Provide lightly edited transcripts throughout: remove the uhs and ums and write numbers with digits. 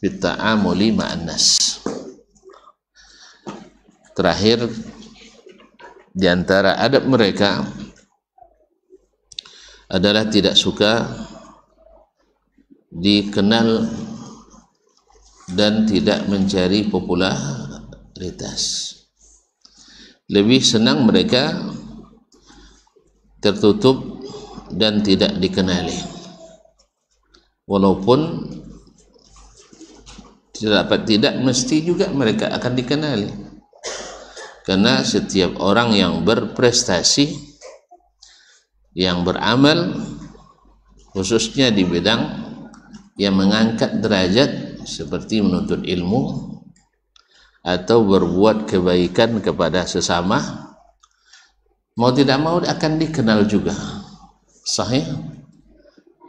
fit ta'amuli ma'an nas. Terakhir, di antara adab mereka adalah tidak suka dikenal dan tidak mencari popularitas. Lebih senang mereka tertutup dan tidak dikenali, walaupun tidak mesti juga mereka akan dikenali, karena setiap orang yang berprestasi, yang beramal khususnya di bidang yang mengangkat derajat seperti menuntut ilmu atau berbuat kebaikan kepada sesama, mau tidak mau akan dikenal juga, sahih,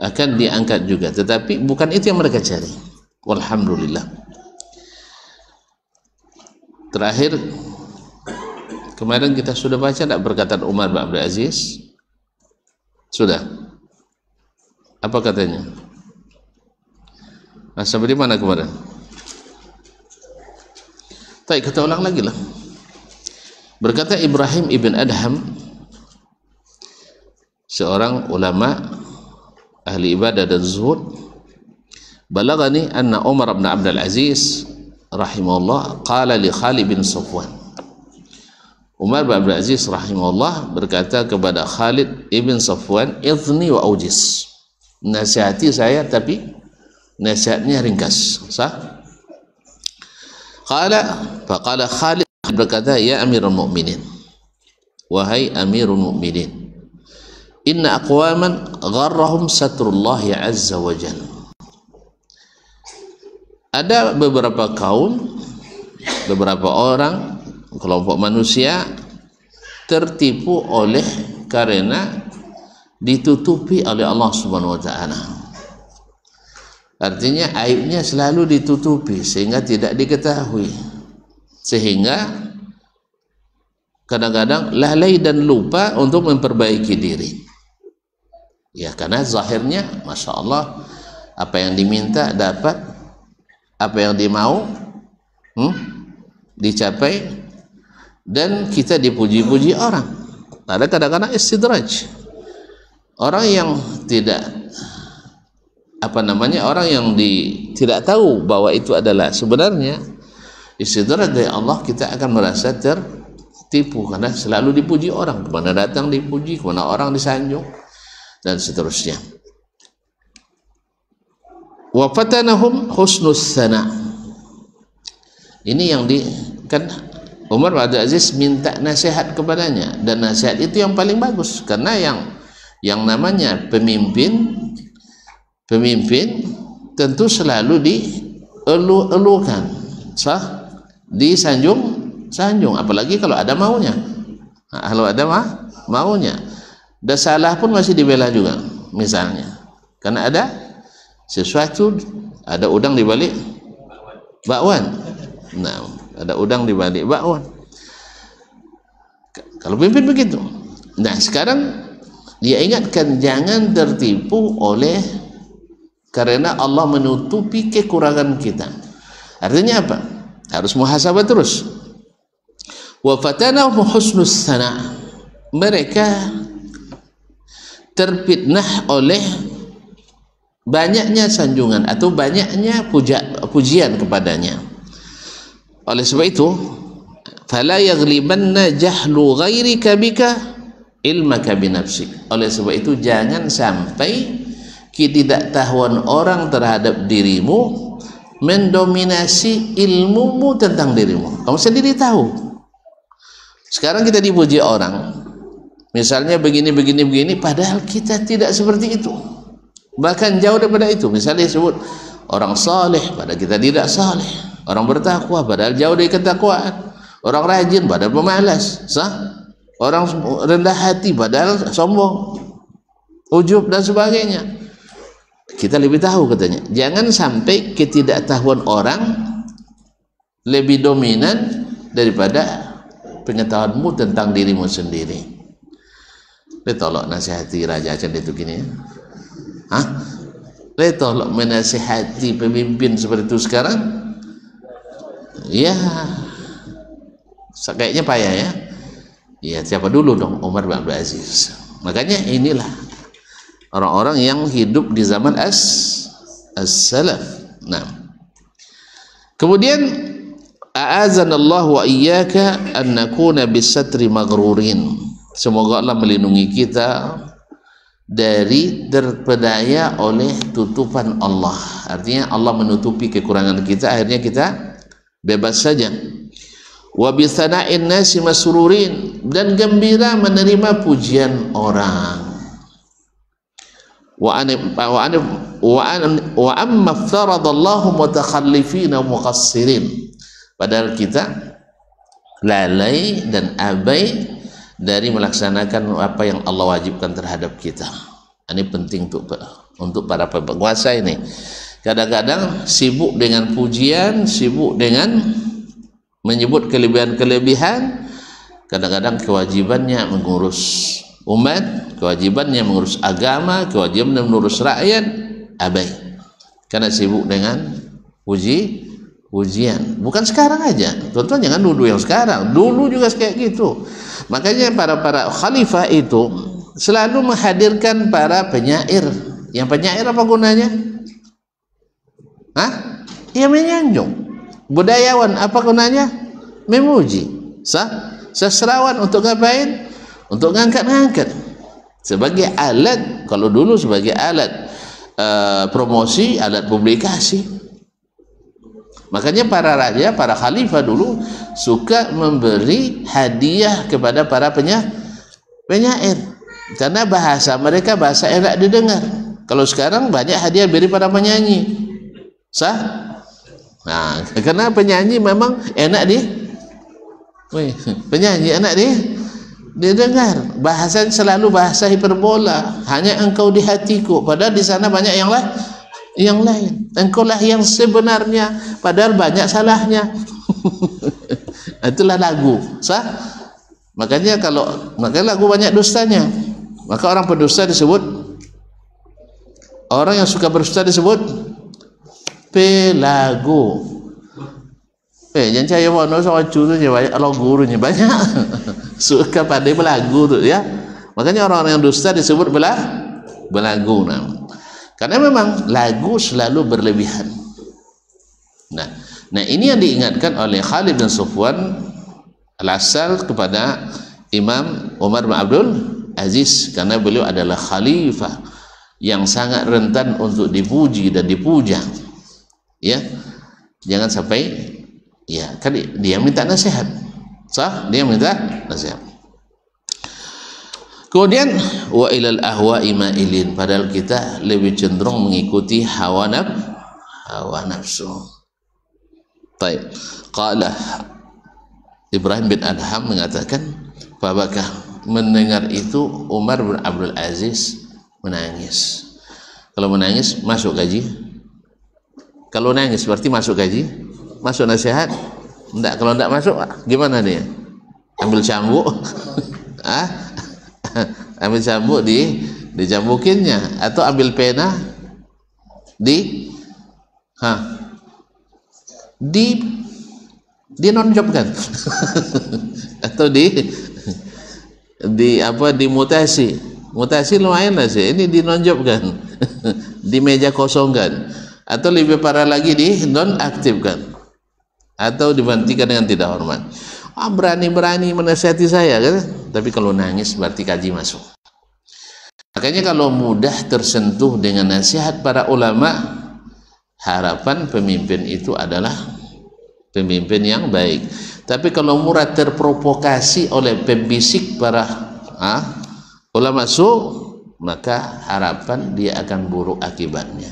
akan diangkat juga. Tetapi bukan itu yang mereka cari. Walhamdulillah. Terakhir, kemarin kita sudah baca tidak perkataan Umar bin Abdul Aziz? Sudah. Apa katanya? Nah, sampai di mana kemarin? Baik, kita ulang lagi lah. Berkata Ibrahim ibn Adham, seorang ulama ahli ibadah dan zuhud, balagani anna Umar bin Abdul Aziz rahimahullah qala li Khalid bin Safwan. Umar bin Abdul Aziz rahimahullah berkata kepada Khalid ibn Safwan, idzni wa aujis, nasihati saya tapi nasihatnya ringkas, sah? Faqala Khalid berkata, ya Amirul Mukminin, wahai Amirul Mukminin, inna aqwaman gharrahum satrullahi azza wa jalla. Ada beberapa kaum, beberapa orang, kelompok manusia tertipu oleh karena ditutupi oleh Allah Subhanahu wa taala. Artinya aibnya selalu ditutupi sehingga tidak diketahui, sehingga kadang-kadang lalai dan lupa untuk memperbaiki diri. Ya, karena zahirnya Masya Allah, apa yang diminta dapat, apa yang dimau dicapai, dan kita dipuji-puji orang. Ada kadang-kadang istidraj, orang yang tidak orang yang tidak tahu bahwa itu adalah sebenarnya istidraj dari Allah. Kita akan merasa tertipu karena selalu dipuji orang, kemana datang dipuji, kemana orang disanjung, dan seterusnya. Wa fatanahum husnus sana. Ini yang kan Umar bin Abdul Aziz minta nasihat kepadanya, dan nasihat itu yang paling bagus, karena yang namanya pemimpin tentu selalu dielu-elukan, sah, disanjung, apalagi kalau ada maunya. Kalau ada maunya, dan salah pun masih dibela juga, misalnya karena ada sesuatu, ada udang di balik bakwan. Nah, ada udang di balik bakwan. Kalau pimpin begitu. Nah, sekarang dia ingatkan jangan tertipu oleh karena Allah menutupi kekurangan kita. Artinya apa? Harus muhasabah terus. Wa fatanahum husnus sana. Mereka terfitnah oleh banyaknya sanjungan atau banyaknya pujian kepadanya. Oleh sebab itu, fala yaghlibanna jahlu ghairika bika ilmaka binafsik. Oleh sebab itu, jangan sampai ketidaktahuan orang terhadap dirimu mendominasi ilmumu tentang dirimu. Kamu sendiri tahu. Sekarang kita dipuji orang, misalnya begini, padahal kita tidak seperti itu. Bahkan jauh daripada itu. Misalnya disebut orang saleh, padahal kita tidak saleh. Orang bertakwa, padahal jauh dari ketakwaan. Orang rajin, padahal pemalas. Orang rendah hati, padahal sombong, ujub dan sebagainya. Kita lebih tahu katanya. Jangan sampai ketidaktahuan orang lebih dominan daripada pengetahuanmu tentang dirimu sendiri. Tolong nasihati Raja Aceh itu gini ya. Tolong menasihati pemimpin seperti itu sekarang, ya kayaknya payah ya. Ya siapa dulu dong? Umar bin Abdul Aziz. Makanya inilah orang-orang yang hidup di zaman as-salaf. Nah, kemudian a'azanallahu wa iyyaka an nakuna bisatri maghrurin. Semoga Allah melindungi kita dari terpedaya oleh tutupan Allah. Artinya Allah menutupi kekurangan kita, akhirnya kita bebas saja. Wa bi tsana'in nasi masrurin, dan gembira menerima pujian orang. Wa amma faradallahu mutakhallifina muqassirin, padahal kita lalai dan abai dari melaksanakan apa yang Allah wajibkan terhadap kita. Ini penting untuk para penguasa ini. Kadang-kadang sibuk dengan pujian, sibuk dengan menyebut kelebihan-kelebihan, kadang-kadang kewajibannya mengurus umat, kewajibannya mengurus agama, kewajibannya mengurus rakyat, abai. Karena sibuk dengan pujian. Bukan sekarang aja, tuan-tuan jangan nuduh yang sekarang, dulu juga kayak gitu. Makanya para khalifah itu selalu menghadirkan para penyair. Yang penyair apa gunanya? Ya menyanjung. Budayawan apa gunanya? Memuji. Sastrawan untuk ngapain? Untuk ngangkat-ngangkat sebagai alat. Kalau dulu sebagai alat promosi, alat publikasi. Makanya para raja, para khalifah dulu suka memberi hadiah kepada para penyair, karena bahasa mereka bahasa enak didengar. Kalau sekarang banyak hadiah beri pada penyanyi, nah, karena penyanyi memang enak penyanyi enak didengar. Bahasa selalu bahasa hiperbola, hanya engkau di hatiku, padahal di sana banyak yang lain. Engkaulah yang sebenarnya, padahal banyak salahnya. Itulah lagu, makanya lagu banyak dustanya. Maka orang pendusta disebut, orang yang suka berdusta disebut pelagu. Jangan caya warna sama curunya banyak, kalau gurunya banyak suka pandai belagu tuh ya. Makanya orang-orang yang dusta disebut belagu. Karena memang lagu selalu berlebihan. Nah ini yang diingatkan oleh Khalid bin Sufwan al-Asal kepada Imam Umar bin Abdul Aziz, karena beliau adalah khalifah yang sangat rentan untuk dipuji dan dipuja. Ya, jangan sampai ya kan dia minta nasihat. Dia minta nasihat. Kemudian wa ilal ahwa'i ma'ilin, padahal kita lebih cenderung mengikuti hawa nafsu. Baik. Qala Ibrahim bin Adham mengatakan, fabakah, mendengar itu Umar bin Abdul Aziz menangis. Kalau menangis masuk gaji. Kalau nangis berarti masuk gaji, masuk nasihat. Enggak, kalau enggak masuk gimana dia? Ambil cambuk. Ambil cambuk dicambukinnya, atau ambil pena dinonjobkan atau dimutasi lumayan lah sih, ini dinonjobkan di meja kosongkan, atau lebih parah lagi dinonaktifkan atau diberhentikan dengan tidak hormat. Berani-berani menasihati saya kan? Tapi kalau nangis berarti kaji masuk. Makanya kalau mudah tersentuh dengan nasihat para ulama, harapan pemimpin itu adalah pemimpin yang baik. Tapi kalau murah terprovokasi oleh pembisik para ulama maka harapan dia akan buruk akibatnya.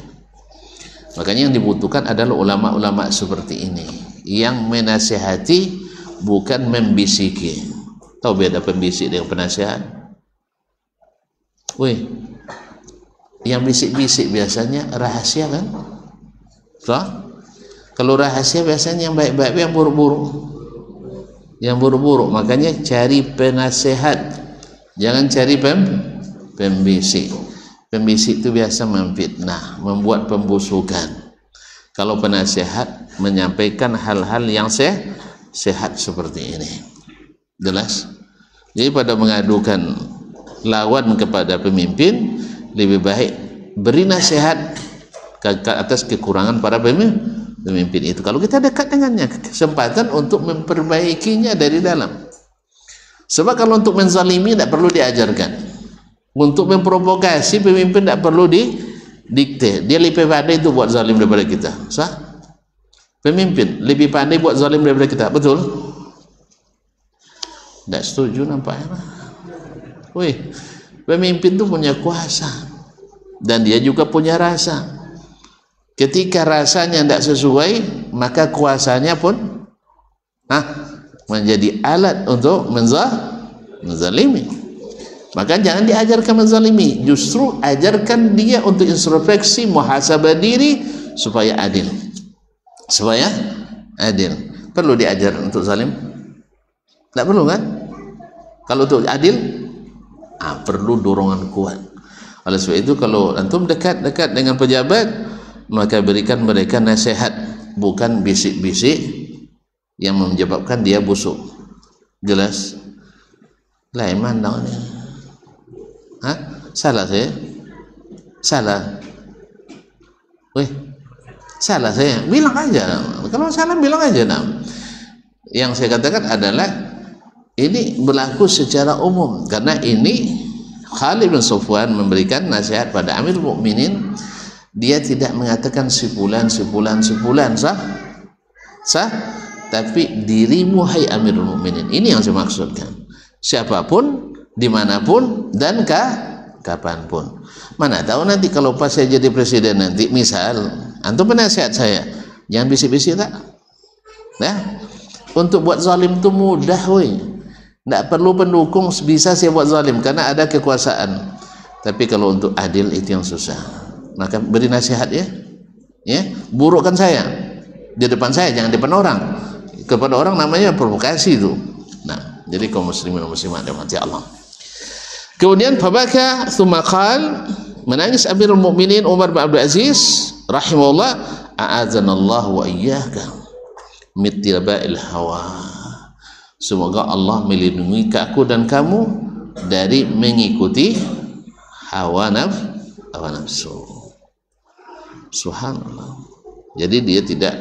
Makanya yang dibutuhkan adalah ulama-ulama seperti ini yang menasihati, bukan membisiki. Tahu beda pembisik dengan penasihat? Yang bisik-bisik biasanya rahasia kan? Kalau rahasia biasanya yang baik-baik, yang buruk-buruk. Makanya cari penasehat, jangan cari pembisik. Pembisik itu biasa memfitnah, membuat pembusukan. Kalau penasihat menyampaikan hal-hal yang sehat seperti ini, jelas. Jadi pada mengadukan lawan kepada pemimpin, lebih baik beri nasihat ke atas kekurangan para pemimpin itu. Kalau kita dekat dengannya, kesempatan untuk memperbaikinya dari dalam. Sebab kalau untuk menzalimi tidak perlu diajarkan. Untuk memprovokasi pemimpin tidak perlu didikte. Dia lebih pandai itu buat zalim daripada kita. Sah? Pemimpin lebih pandai buat zalim daripada kita. Betul? Tidak setuju nampaknya. Wih, pemimpin itu punya kuasa dan dia juga punya rasa. Ketika rasanya tidak sesuai, maka kuasanya pun menjadi alat untuk menzalimi. Maka jangan diajarkan menzalimi, justru ajarkan dia untuk introspeksi, muhasabah diri supaya adil. Supaya adil. Perlu diajar untuk zalim? Tidak perlu kan? Kalau untuk adil, perlu dorongan kuat. Oleh sebab itu kalau antum dekat-dekat dengan pejabat, maka berikan mereka nasihat, bukan bisik-bisik yang menyebabkan dia busuk. Jelas? Lain mana ni? Salah saya? Salah? Wih, salah saya? Bilang aja. Kalau salah bilang aja. Yang saya katakan adalah ini berlaku secara umum, karena ini Khalid bin Sufwan memberikan nasihat pada Amirul Mukminin. Dia tidak mengatakan sebulan sah, tapi dirimu hai Amirul Mukminin. Ini yang saya maksudkan. Siapapun, dimanapun, dan kapanpun. Mana tahu nanti kalau pas saya jadi presiden nanti, misal antum penasihat saya, jangan bisik-bisik tak? Nah, untuk buat zalim itu mudah, woi. Tidak perlu pendukung, bisa saya buat zalim karena ada kekuasaan. Tapi kalau untuk adil itu yang susah. Maka beri nasihat ya, burukkan saya di depan saya, jangan di depan orang. Kepada orang namanya provokasi itu. Nah, jadi kaum muslimin dan muslimat dirahmati Allah. Kemudian fabaka tsumma qal, menangis Amirul Mukminin Umar bin Abdul Aziz rahimahullah, a'adzanallahu wa iyyaka mittirba'il hawa. Semoga Allah melindungi aku dan kamu dari mengikuti hawa nafsu. Subhanallah. Jadi dia tidak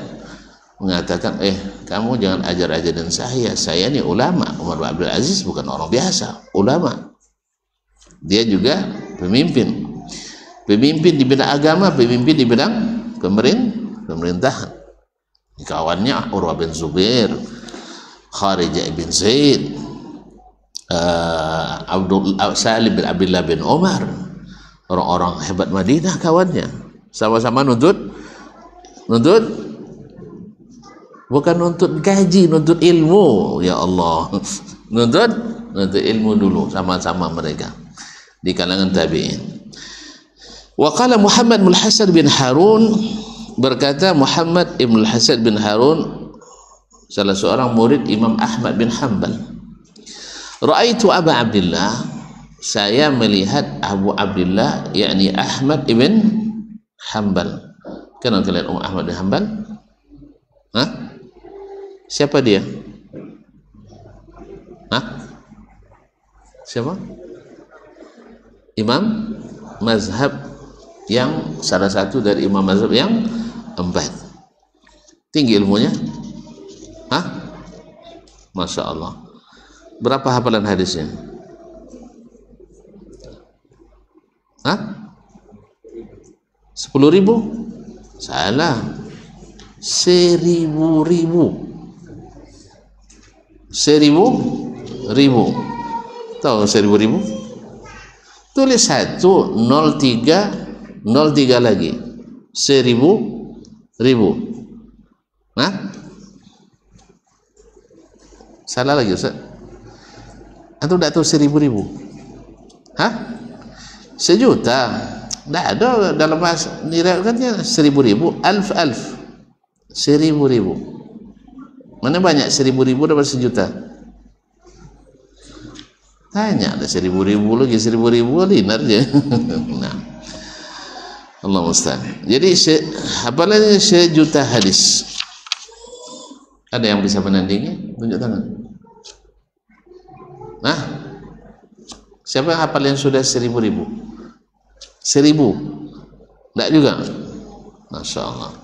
mengatakan kamu jangan ajar-ajaran saya ini ulama. Umar bin Abdul Aziz bukan orang biasa, ulama. Dia juga pemimpin di bidang agama, pemimpin di bidang pemerintahan. Kawannya Urwah bin Zubair, Kharijah bin Zaid, Salim bin Abdullah bin Umar, orang-orang hebat Madinah kawannya, sama-sama nuntut bukan nuntut gaji, nuntut ilmu. Ya Allah, nuntut ilmu dulu sama-sama mereka di kalangan tabi'in. Wa qala Muhammad bin Hasan bin Harun, berkata Muhammad ibn Hasan bin Harun, salah seorang murid Imam Ahmad bin Hanbal, ra'aitu Abu Abdullah, saya melihat Abu Abdullah, yakni Ahmad ibn Hanbal. Kenal kalian Ahmad bin Hanbal? Siapa dia? Siapa? Imam mazhab yang salah satu dari imam mazhab yang 4. Tinggi ilmunya. Masya Allah. Berapa hafalan hadisnya? 10.000? Salah. 1.000. Tahu 1.000? Tulis 1 03 lagi 1.000. Salah lagi Ustaz. Antum tidak tahu 1.000? Sejuta? Tidak ada dalam bahasa diriwayatkannya 1.000, alf 1.000. Mana banyak 1.000 dapat sejuta? Tanya ada 1.000 lagi, 1.000 dinar je. Nah, Allah musta'an. Jadi hafalannya sejuta hadis. Ada yang bisa menandingi? Tunjuk tangan. Nah, siapa yang hafal yang sudah 1000 ribu? 1000? Tidak juga? Masya Allah.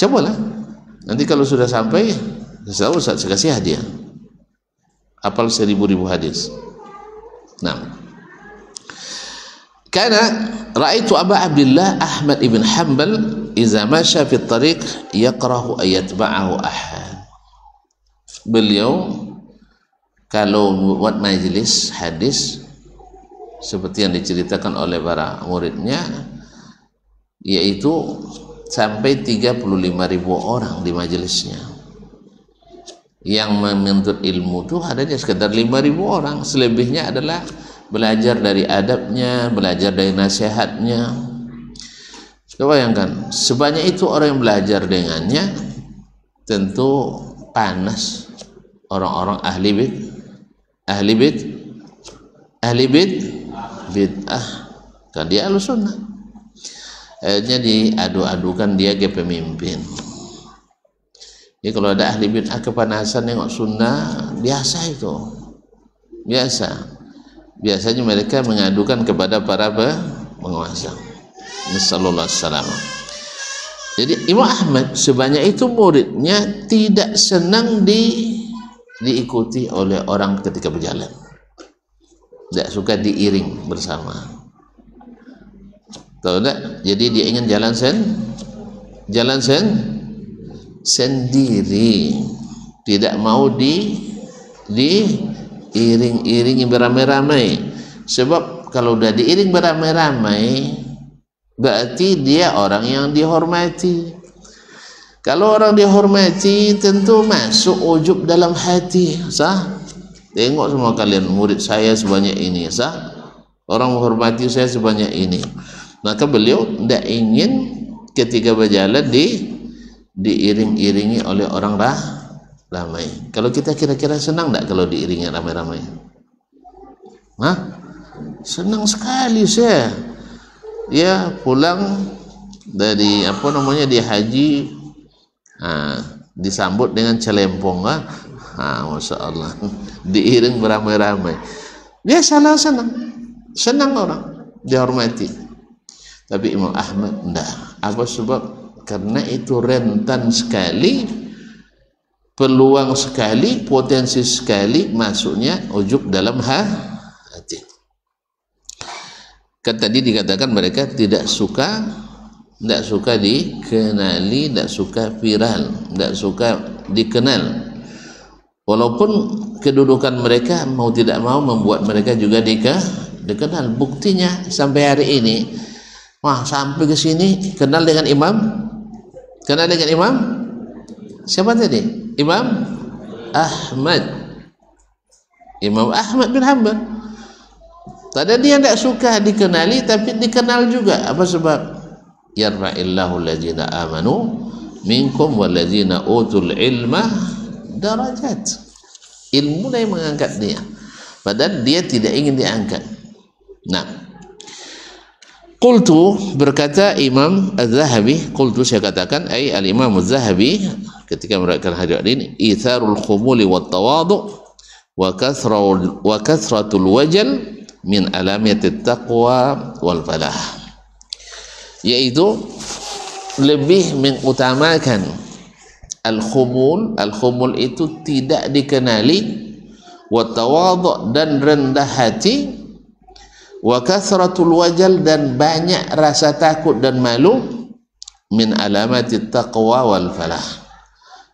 Cobalah. Nanti kalau sudah sampai, saya kasih hadiah. Hafal 1000 ribu hadis. Nah, karena ra'aitu Abu Abdullah Ahmad ibn Hanbal iza masya fi tariq yaqrahu ayatba'ahu ahad. Beliau kalau buat majelis hadis seperti yang diceritakan oleh para muridnya, yaitu sampai 35.000 orang di majelisnya. Yang menuntut ilmu itu adanya sekitar 5.000 orang, selebihnya adalah belajar dari adabnya, belajar dari nasihatnya. Coba bayangkan, sebanyak itu orang yang belajar dengannya, tentu panas orang-orang ahli bid'ah, kan dia ahlu sunnah. Akhirnya diadu-adukan dia ke pemimpin. Jadi kalau ada ahli bid'ah kepanasan nengok sunnah, biasa itu, biasanya mereka mengadukan kepada para penguasa. Nasallallahu alaihi wasallam. Jadi Imam Ahmad sebanyak itu muridnya tidak senang diikuti oleh orang ketika berjalan, tidak suka diiring bersama. Tahu tak? Jadi dia ingin jalan sendiri, tidak mau diiring-iringi beramai-ramai. Sebab kalau udah diiring beramai-ramai, berarti dia orang yang dihormati. Kalau orang dihormati, tentu masuk ujub dalam hati. Sah? Tengok semua kalian, murid saya sebanyak ini, sah? Orang menghormati saya sebanyak ini. Maka beliau tidak ingin ketika berjalan diiring-iringi oleh orang ramai. Kalau kita kira-kira senang tidak kalau diiringi ramai-ramai? Hah? Senang sekali saya. Ya, pulang dari di haji, disambut dengan celempong, Masya Allah, diiring beramai-ramai. Dia senang orang dihormati. Tapi Imam Ahmad tidak. Apa sebab? Karena itu rentan sekali, peluang sekali, potensi sekali masuknya ujub dalam hati. Kan tadi dikatakan mereka tidak suka dikenali, tidak suka viral, tidak suka dikenal. Walaupun kedudukan mereka mau tidak mau membuat mereka juga dikenal. Buktinya sampai hari ini, sampai ke sini kenal dengan imam. Siapa tadi? Imam Ahmad bin Hanbal. Tadi dia tidak suka dikenali, tapi dikenal juga. Apa sebab? Yarfa'illahu allazina amanu minkum wallazina utul ilma darajat. Ilmu yang mengangkat dia, padahal dia tidak ingin diangkat. Nah, qultu, berkata Imam Az-Zahabi, qultu saya katakan, al-Imam Az-Zahabi ketika meraihkan hadis ini, itharul khumuli wat tawadu wa kathratul wajal min alamiyatit taqwa wal falah, yaitu lebih mengutamakan al-khumul itu tidak dikenali, wa tawadhu dan rendah hati, wa kathratul wajal dan banyak rasa takut dan malu, min alamatit taqwa wal falah.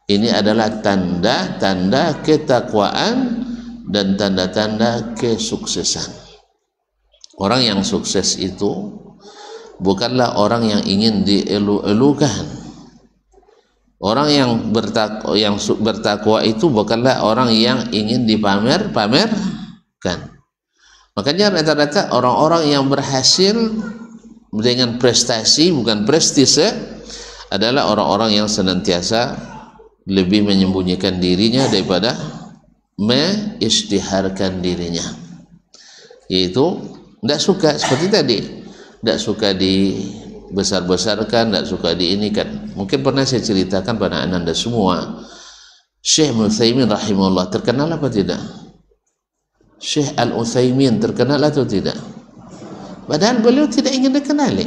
Ini adalah tanda-tanda ketakwaan dan tanda-tanda kesuksesan. Orang yang sukses itu bukanlah orang yang ingin dielu-elukan. Orang yang bertakwa itu bukanlah orang yang ingin dipamerkan. Makanya rata-rata orang-orang yang berhasil dengan prestasi, bukan prestise, adalah orang-orang yang senantiasa lebih menyembunyikan dirinya daripada mengisytiharkan dirinya. Yaitu tidak suka, seperti tadi, tidak suka dibesar-besarkan, tidak suka diinikan. Mungkin pernah saya ceritakan pada Anda semua, Syekh Al-Utsaimin rahimahullah terkenal apa tidak? Syekh Al-Utsaimin terkenal atau tidak? Padahal beliau tidak ingin dikenali.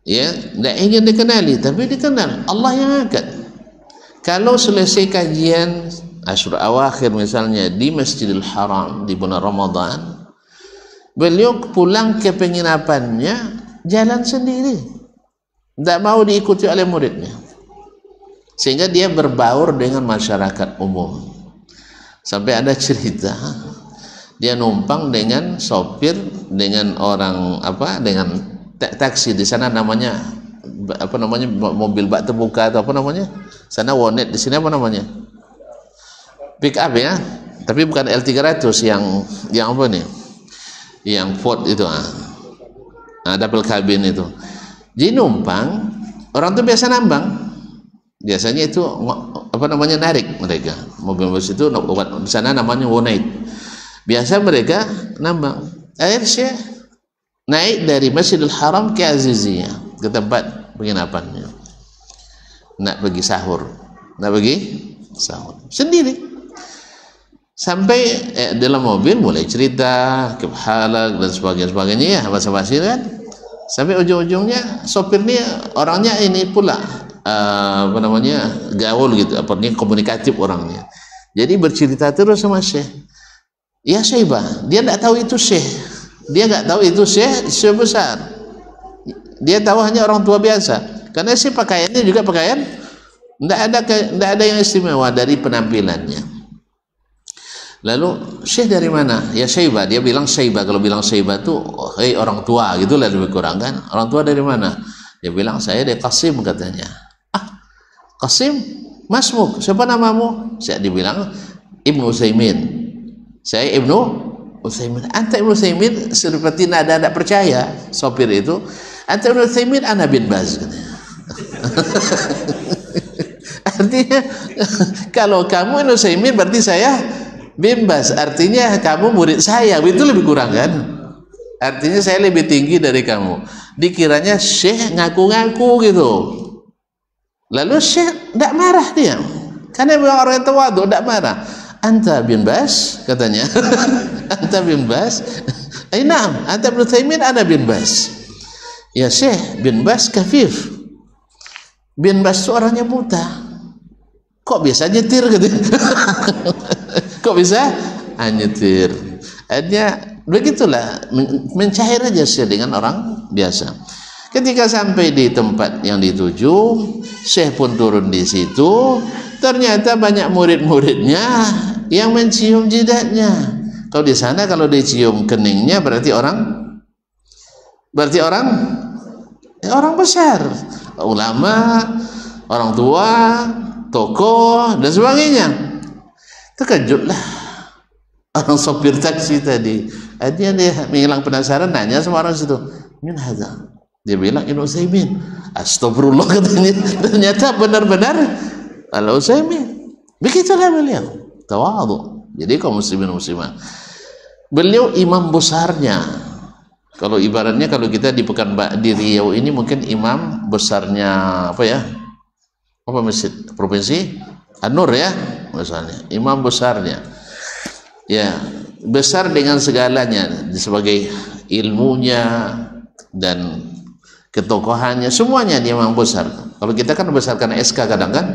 Ya, tidak ingin dikenali, tapi dikenal. Allah yang angkat. Kalau selesai kajian Asyur Awakhir misalnya di Masjidil Haram di bulan Ramadan, beliau pulang ke penginapannya jalan sendiri, tidak mau diikuti oleh muridnya, sehingga dia berbaur dengan masyarakat umum. Sampai ada cerita dia numpang dengan sopir, dengan orang dengan taksi di sana namanya mobil bak terbuka atau apa namanya, sana Wonet, di sini apa namanya, pick up ya, tapi bukan L300 yang apa nih, yang Ford itu, double cabin itu. Jadi numpang, orang tuh biasa nambang, biasanya itu narik mereka mobil bus itu di sana namanya Wonet, biasa mereka nambang. Akhirnya naik dari Masjidil Haram ke Aziziyah, ke tempat penginapannya, nak pergi sahur sendiri. Sampai dalam mobil mulai cerita kebhalak dan sebagainya ya, basa-basi kan. Sampai ujung-ujungnya sopirnya orangnya ini pula gaul gitu, komunikatif orangnya. Jadi bercerita terus sama Syekh. Ya Syaibah, dia tidak tahu itu Syekh. Dia nggak tahu itu Syekh besar. Dia tahu hanya orang tua biasa. Karena Syekh pakaiannya juga pakaian tidak ada yang istimewa dari penampilannya. Lalu Syekh dari mana? Ya Syaibah. Dia bilang Syaibah. Kalau bilang Syaibah itu orang tua gitulah lebih kurang kan. Orang tua dari mana? Dia bilang saya dari Qasim katanya. Qasim? Masmuk? Siapa namamu? Saya dibilang Ibnu Utsaimin. Saya Ibnu Utsaimin. Anta Ibnu Utsaimin, seperti nada tidak percaya sopir itu. Anta Ibnu Utsaimin, ana bin Baz katanya. Artinya kalau kamu Ibnu Utsaimin berarti saya bin Baz, artinya kamu murid saya, itu lebih kurang kan? Artinya saya lebih tinggi dari kamu. Dikiranya Syekh ngaku-ngaku gitu. Lalu Syekh tidak marah dia, karena orang yang tawadhu tidak marah. Anta bin Baz katanya. Anta bin Baz. Naam, anta Ibnu Utsaimin, ana bin Baz. Ya Syekh, bin Baz kafif. Bin Baz itu orangnya buta. Kok bisa nyetir gitu? Kok bisa nyetir? Akhirnya begitulah, mencair aja sih dengan orang biasa. Ketika sampai di tempat yang dituju, Syekh pun turun di situ. Ternyata banyak murid-muridnya yang mencium jidatnya. Kalau di sana kalau dicium keningnya berarti orang besar, ulama, orang tua, tokoh dan sebagainya. Terkejutlah orang sopir taksi tadi. Dia menghilang penasaran, nanya sama orang situ, min hadza? Dia bilang Ibnu Utsaimin. Astagfirullah katanya. Ternyata benar-benar Al-Utsaimin. Begitulah beliau, tawadhu. Jadi kaum muslimin muslimah, beliau imam besarnya. Kalau ibaratnya kalau kita di di Riau ini mungkin imam besarnya masjid provinsi An-Nur ya, misalnya imam besarnya. Ya, besar dengan segalanya, sebagai ilmunya dan ketokohannya, semuanya dia memang besar. Kalau kita kan besarkan SK kadang kan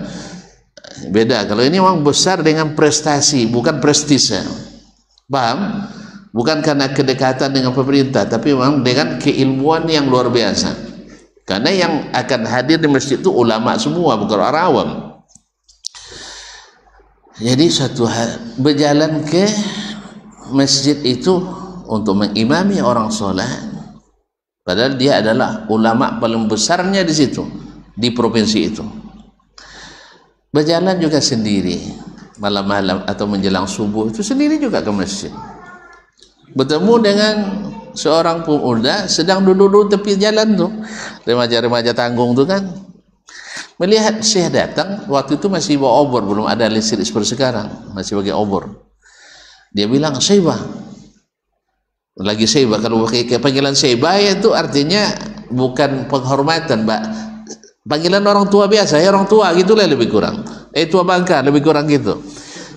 beda. Kalau ini memang besar dengan prestasi, bukan prestise. Paham? Bukan karena kedekatan dengan pemerintah, tapi memang dengan keilmuan yang luar biasa. Karena yang akan hadir di masjid itu ulama semua, bukan orang awam. Jadi suatu berjalan ke masjid itu untuk mengimami orang sholat, padahal dia adalah ulama paling besarnya di situ, di provinsi itu. Berjalan juga sendiri malam-malam atau menjelang subuh itu sendiri juga ke masjid. Bertemu dengan seorang pemuda sedang duduk tepi jalan tuh, remaja-remaja tanggung tuh kan. Melihat Syekh datang, waktu itu masih bawa obor, belum ada listrik seperti sekarang, masih pakai obor. Dia bilang, Syaibah, lagi syaibah. Kalau pakai panggilan syaibah itu artinya bukan penghormatan, Mbak. Panggilan orang tua biasa, ya orang tua gitulah lebih kurang. Tua bangka lebih kurang gitu.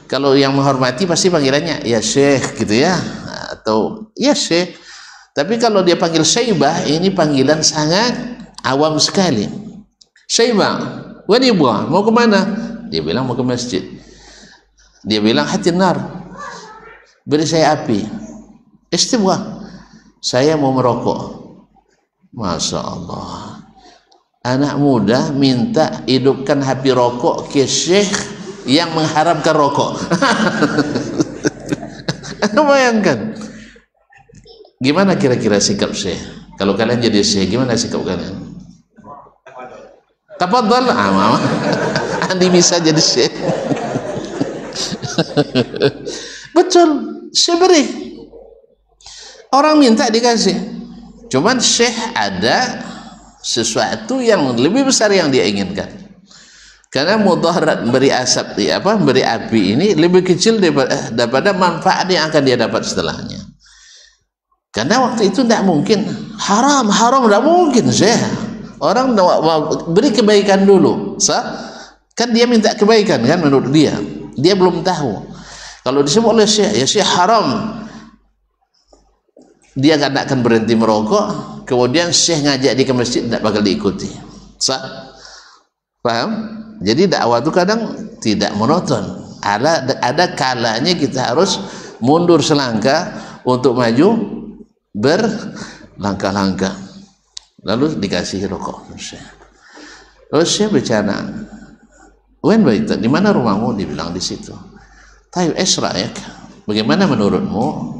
Kalau yang menghormati pasti panggilannya ya Syekh gitu ya, atau ya Syekh. Tapi kalau dia panggil syaibah, ini panggilan sangat awam sekali. Syaibah, wani buah, mau kemana? Dia bilang mau ke masjid. Dia bilang hatin nar, beri saya api. Istibah, saya mau merokok. Masya Allah, anak muda minta hidupkan api rokok ke syekh yang mengharamkan rokok. Bayangkan, gimana kira-kira sikap syekh? Kalau kalian jadi syekh, gimana sikap kalian? Tafadhal, Andi bisa jadi syekh. Betul, syekh beri. Orang minta dikasih. Cuman syekh ada sesuatu yang lebih besar yang dia inginkan. Karena mudarat beri asap, beri api ini lebih kecil daripada manfaat yang akan dia dapat setelahnya. Karena waktu itu tidak mungkin haram tidak mungkin syekh. Orang beri kebaikan dulu. Kan dia minta kebaikan kan menurut dia. Dia belum tahu. Kalau disebut oleh syekh, ya syekh haram, dia tidak akan berhenti merokok. Kemudian syekh ngajak dia ke masjid, tidak bakal diikuti. Paham? Jadi dakwah itu kadang tidak monoton. Ada kalanya kita harus mundur selangkah untuk maju berlangkah-langkah. Lalu dikasih rokok. Lalu syekh bercanda, "Wen baita, di mana rumahmu?" Dibilang di situ. "Tayyib esra'yak, bagaimana menurutmu?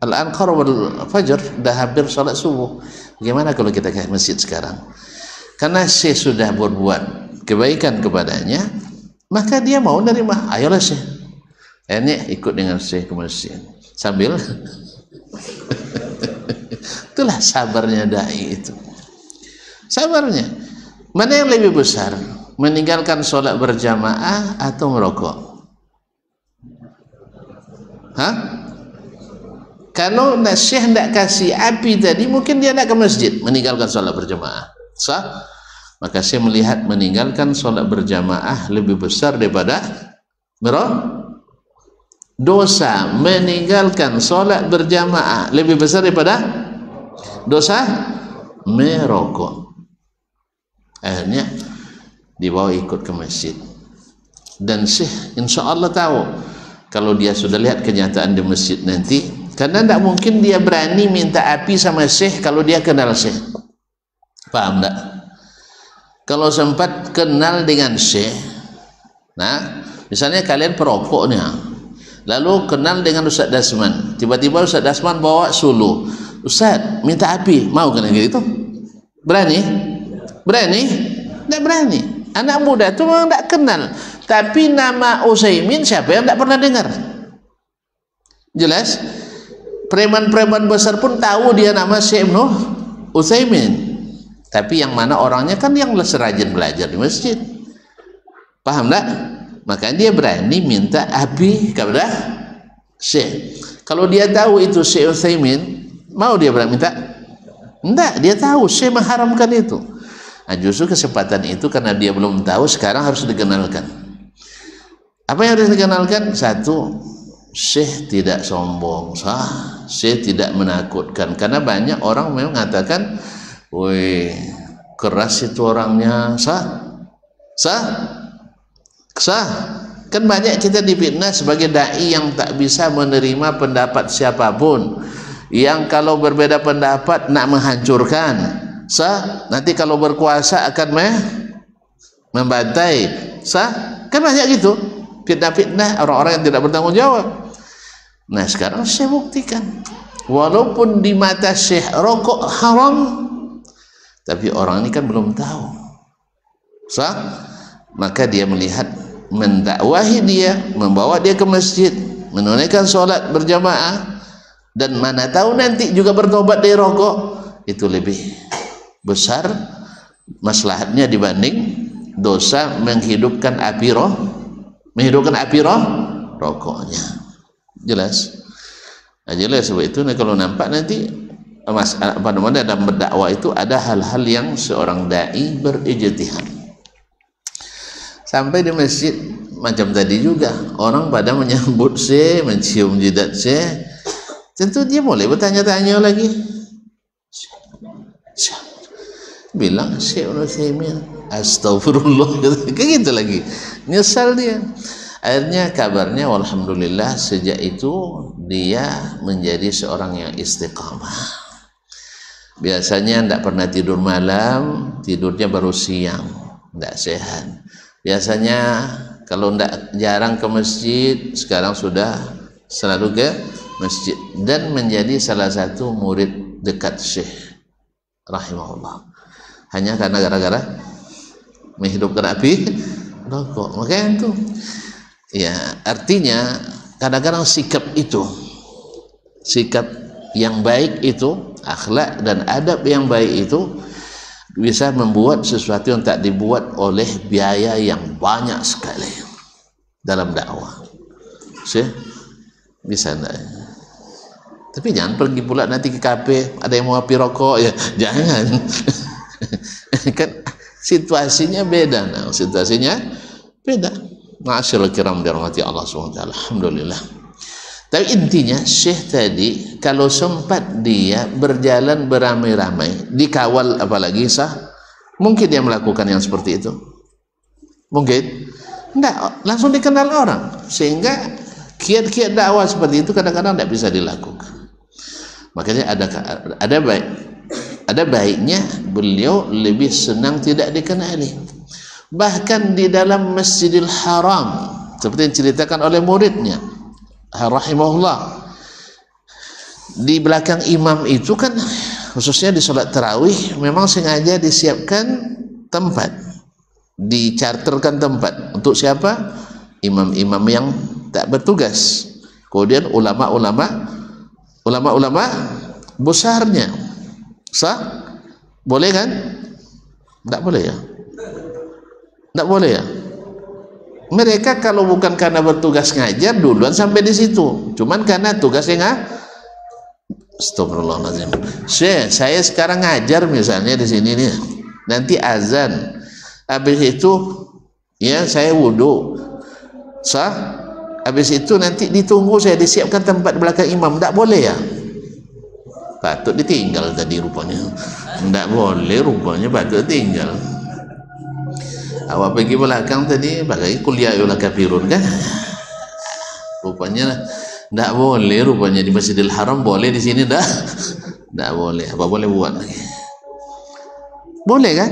Al-an qarabal fajr, dah hampir salat subuh. Bagaimana kalau kita ke masjid sekarang?" Karena syekh sudah berbuat kebaikan kepadanya, maka dia mau nerima. Ayolah syekh, ini ikut dengan syekh ke masjid sambil itulah sabarnya dai itu. Sabarnya. Mana yang lebih besar? Meninggalkan sholat berjamaah atau merokok? Hah? Kalau syekh tidak kasih api tadi, mungkin dia tidak ke masjid, meninggalkan sholat berjamaah. Sah? Maka saya melihat meninggalkan sholat berjamaah lebih besar daripada dosa. Meninggalkan sholat berjamaah lebih besar daripada dosa merokok. Akhirnya dibawa ikut ke masjid. Dan syekh insya Allah tahu kalau dia sudah lihat kenyataan di masjid nanti. Karena tidak mungkin dia berani minta api sama syekh kalau dia kenal syekh. Paham tak? Kalau sempat kenal dengan syekh, nah misalnya kalian perokoknya, lalu kenal dengan Ustaz Dasman, tiba-tiba Ustaz Dasman bawa suluh, "Ustaz minta api, mau kan gitu?" Berani? Berani? Tidak berani. Anak muda itu memang tidak kenal. Tapi nama Utsaimin siapa yang tidak pernah dengar? Jelas? Preman-preman besar pun tahu dia nama Syekh Ibnu Utsaimin. Tapi yang mana orangnya kan yang serajin belajar di masjid. Paham tak? Maka dia berani minta api kepada Syekh. Kalau dia tahu itu Syekh Utsaimin, mau dia berani minta? Tidak, dia tahu Syekh mengharamkan itu. Nah, justru kesempatan itu karena dia belum tahu, sekarang harus dikenalkan. Apa yang harus dikenalkan? Satu, Syekh tidak sombong, Syekh tidak menakutkan. Karena banyak orang memang mengatakan, "Woi, keras itu orangnya." Kan banyak kita difitnah sebagai dai yang tak bisa menerima pendapat siapapun, yang kalau berbeda pendapat nak menghancurkan. Nanti kalau berkuasa akan membantai. Kan banyak gitu fitnah-fitnah orang-orang yang tidak bertanggung jawab. Nah sekarang saya buktikan, walaupun di mata Syekh rokok haram, tapi orang ini kan belum tahu. Maka dia melihat, mendakwahi dia, membawa dia ke masjid, menunaikan sholat berjamaah, dan mana tahu nanti juga bertobat dari rokok, itu lebih besar maslahatnya dibanding dosa menghidupkan api rokoknya. Jelas? Jelas sebab itu kalau nampak nanti apa namanya dalam berdakwah itu ada hal-hal yang seorang dai berijtihad. Sampai di masjid macam tadi juga orang pada menyambut saya, mencium jidat saya, tentu dia boleh bertanya-tanya lagi. Bilang Syekh Utsaimin, astagfirullah, kayak gitu lagi, nyesal dia. Akhirnya kabarnya alhamdulillah sejak itu dia menjadi seorang yang istiqamah. Biasanya tidak pernah tidur malam, tidurnya baru siang, tidak sehat. Biasanya kalau tidak jarang ke masjid, sekarang sudah selalu ke masjid dan menjadi salah satu murid dekat Syekh rahimahullah. Hanya karena gara-gara menghidupkan api rokok. Makanya itu ya, artinya kadang-kadang sikap itu, sikap yang baik itu, akhlak dan adab yang baik itu bisa membuat sesuatu yang tak dibuat oleh biaya yang banyak sekali dalam dakwah. Bisa enggak? Tapi jangan pergi pula nanti ke kafe ada yang mau api rokok ya, jangan. Kan situasinya beda. Nah, situasinya beda. Ma'asyiral kiram dirahmati Allah SWT. Alhamdulillah. Tapi intinya Syekh tadi kalau sempat dia berjalan beramai-ramai, dikawal apalagi sah, mungkin dia melakukan yang seperti itu? Mungkin enggak, langsung dikenal orang, sehingga kiat-kiat dakwah seperti itu kadang-kadang tidak bisa dilakukan. Makanya ada baiknya beliau lebih senang tidak dikenali. Bahkan di dalam Masjidil Haram, seperti yang diceritakan oleh muridnya rahimahullah, di belakang imam itu kan khususnya di sholat tarawih memang sengaja disiapkan tempat, dicharterkan tempat untuk siapa? Imam-imam yang tak bertugas, kemudian ulama-ulama besarnya. Sah? Boleh kan? Tak boleh ya? Tak boleh ya? Mereka kalau bukan karena bertugas ngajar duluan sampai di situ, cuman karena tugasnya astagfirullahaladzim. Saya sekarang ngajar misalnya di sini nih, nanti azan, habis itu ya saya wudhu, sah? Habis itu nanti ditunggu saya disiapkan tempat belakang imam, tak boleh ya? Patut ditinggal tadi rupanya. Tak boleh rupanya, patut tinggal. Awak pergi belakang tadi pakai kuliah yola kafirun kan? Rupanya tak boleh, rupanya di Masjidil Haram boleh, di sini dah tak boleh. Apa boleh buat lagi? Boleh kan?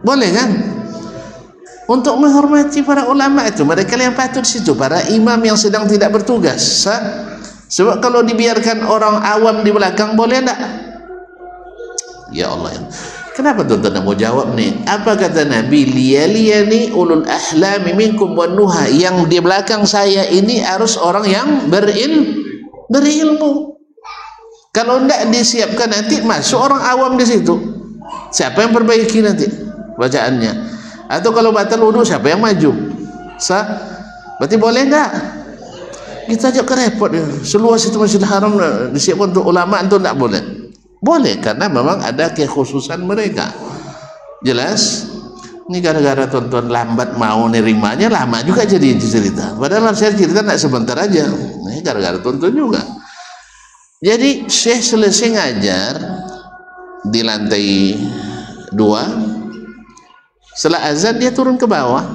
Boleh kan? Untuk menghormati para ulama itu, mereka yang patut situ, para imam yang sedang tidak bertugas. Sebab kalau dibiarkan orang awam di belakang boleh tak? Ya Allah, kenapa tuan-tuan nak mau jawab ni? Apa kata Nabi? Liyaliyani ulul ahlami minkum wan nuha. Yang di belakang saya ini harus orang yang berilmu. Kalau tidak disiapkan nanti masuk orang awam di situ. Siapa yang perbaiki nanti bacaannya? Atau kalau batal wudu siapa yang maju? Sah? Berarti boleh tak? Kita ajak ke repot ya. Seluas itu Masjidil Haram disiapkan untuk ulama, itu tak boleh. Boleh karena memang ada kekhususan mereka. Jelas? Ini gara-gara tuan-tuan lambat mau nerimanya, lama juga jadi cerita. Padahal saya cerita nak sebentar aja. Ini gara-gara tuan-tuan juga. Jadi Syekh selesai ngajar di lantai 2. Setelah azan dia turun ke bawah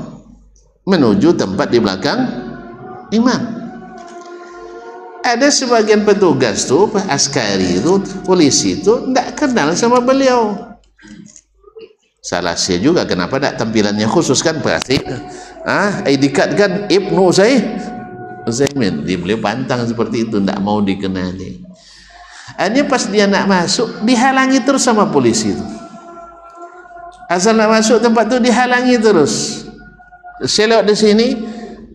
menuju tempat di belakang imam. Ada sebagian petugas tuh, askari itu, polisi itu tidak kenal sama beliau. Salah saya juga, kenapa tidak tampilannya khusus kan? Berarti ID card kan Ibnu Utsaimin, beliau pantang seperti itu, tidak mau dikenali. Akhirnya pas dia nak masuk dihalangi terus sama polisi itu. Asal nak masuk tempat itu dihalangi terus. Saya lewat di sini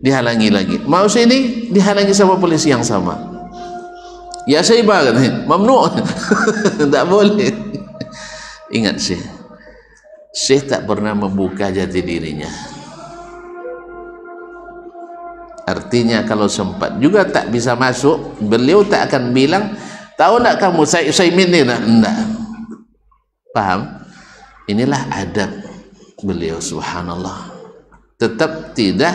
dihalangi lagi, mau sini dihalangi sama polisi yang sama. Ya saya banget, mamnu, tak boleh. Ingat Syekh tak pernah membuka jati dirinya. Artinya kalau sempat juga tak bisa masuk, beliau tak akan bilang, tahu nak kamu saya ini enggak. Paham? Inilah adab beliau, subhanallah. Tetap tidak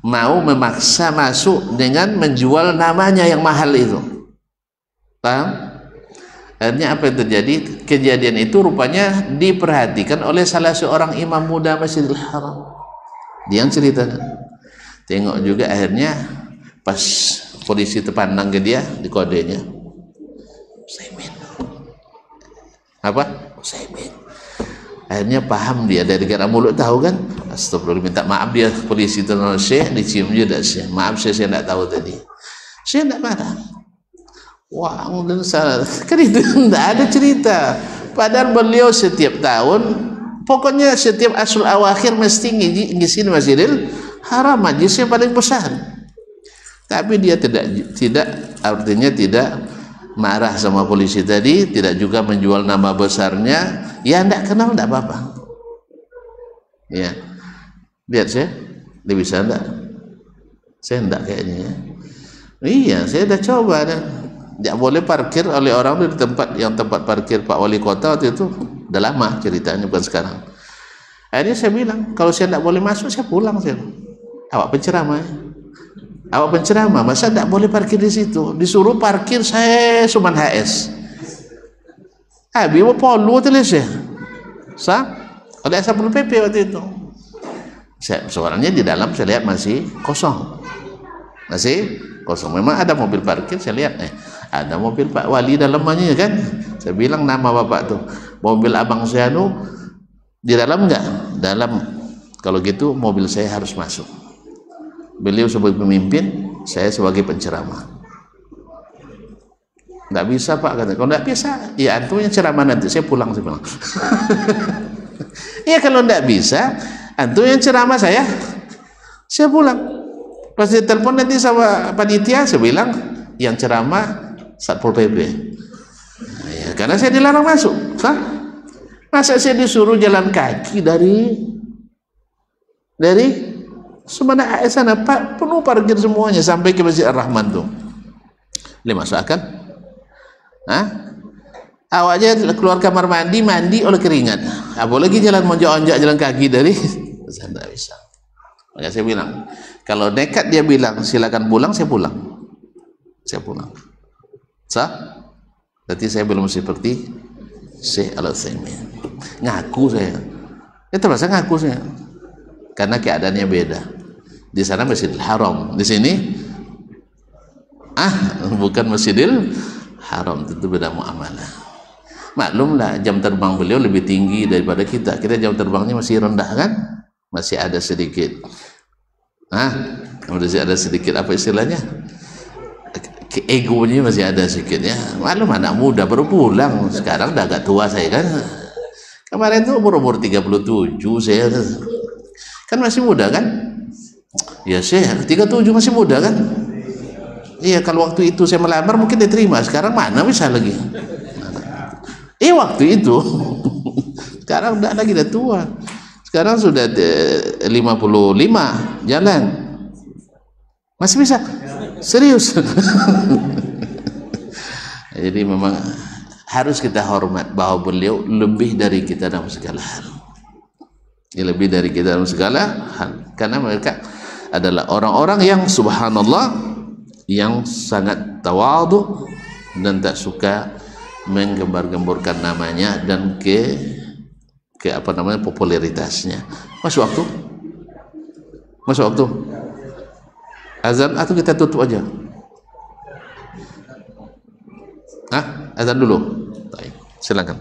mau memaksa masuk dengan menjual namanya yang mahal itu. Paham? Akhirnya apa yang terjadi? Kejadian itu rupanya diperhatikan oleh salah seorang imam muda Masjidil Haram. Dia yang ceritakan. Tengok juga akhirnya pas polisi terpandang ke dia, di kodenya Usaimin. Apa? Usaimin. Akhirnya paham dia, dari gerak mulut tahu kan. Astagfirullah, minta maaf dia polisi itu, Syekh dicium juga Syekh. Maaf Syekh, saya tidak tahu tadi. Saya tidak marah. Wah, dan salah. Kan itu tidak ada cerita. Padahal beliau setiap tahun, pokoknya setiap Asyul Awakhir mesti ngisi Masjidil Haram, majlisnya paling besar. Tapi dia tidak artinya tidak marah sama polisi tadi, tidak juga menjual nama besarnya. Ya tidak kenal tidak apa-apa. Ya, lihat saya, dia bisa enggak? Saya enggak kayaknya. Ya. Iya, saya udah coba dan tidak boleh parkir oleh orang di tempat parkir Pak Wali Kota waktu itu. Udah lama ceritanya, bukan sekarang. Akhirnya saya bilang, kalau saya tidak boleh masuk, saya pulang. Saya, awak penceramah, awak penceramah, masa tidak boleh parkir di situ? Disuruh parkir saya Suman HS. Habis mau polu tulis ya, sah? Oleh Satpol PP waktu itu. Soalnya di dalam saya lihat masih kosong, masih kosong. Memang ada mobil parkir, saya lihat ada mobil Pak Wali dalamnya kan. Saya bilang nama bapak tuh, mobil abang saya tuh di dalam enggak? Dalam. Kalau gitu mobil saya harus masuk. Beliau sebagai pemimpin, saya sebagai penceramah. Enggak bisa Pak, kata. Kalau enggak bisa, ya antum yang ceramah nanti, saya pulang, saya bilang. Ya kalau enggak bisa, antum yang ceramah, saya pulang. Pas ditelepon nanti sama panitia, saya bilang yang ceramah Satpol PP. Nah, ya, karena saya dilarang masuk. Hah? Masa saya disuruh jalan kaki dari Sumana AS sana, Pak, penuh parkir semuanya sampai ke Masjid Ar-Rahman tuh. Boleh masuk akal? Hah? Awak aja keluar kamar mandi oleh keringat. Apalagi jalan monjak-onjak jalan kaki dari saya tidak bisa. Maka saya bilang, kalau nekat dia bilang silakan pulang, saya pulang. Saya pulang. Sah? Berarti saya belum seperti Syekh Al-Utsaimin. Ngaku saya. Ya terpaksa ngaku saya. Karena keadaannya beda. Di sana Masjidil Haram, di sini bukan Masjidil Haram, tentu beda muamalah. Maklumlah jam terbang beliau lebih tinggi daripada kita. Kita jam terbangnya masih rendah kan? Masih ada sedikit. Masih ada sedikit apa istilahnya? Egonya masih ada sedikit ya. Maklum anak muda baru pulang. Sekarang udah agak tua saya kan. Kemarin tuh umur 37 saya. Kan masih muda kan? Ya saya 37 masih muda kan? Iya, kalau waktu itu saya melamar mungkin diterima. Sekarang mana bisa lagi? Waktu itu. Sekarang udah lagi, udah tua. Sekarang sudah 55 jalan. Masih bisa? Serius? Jadi memang harus kita hormat bahwa beliau lebih dari kita dalam segala hal. Lebih dari kita dalam segala hal. Karena mereka adalah orang-orang yang subhanallah, yang sangat tawadhu dan tak suka menggembar-gemburkan namanya dan ke apa namanya popularitasnya. Masuk waktu azan atau kita tutup aja? Azan dulu. Baik, silakan.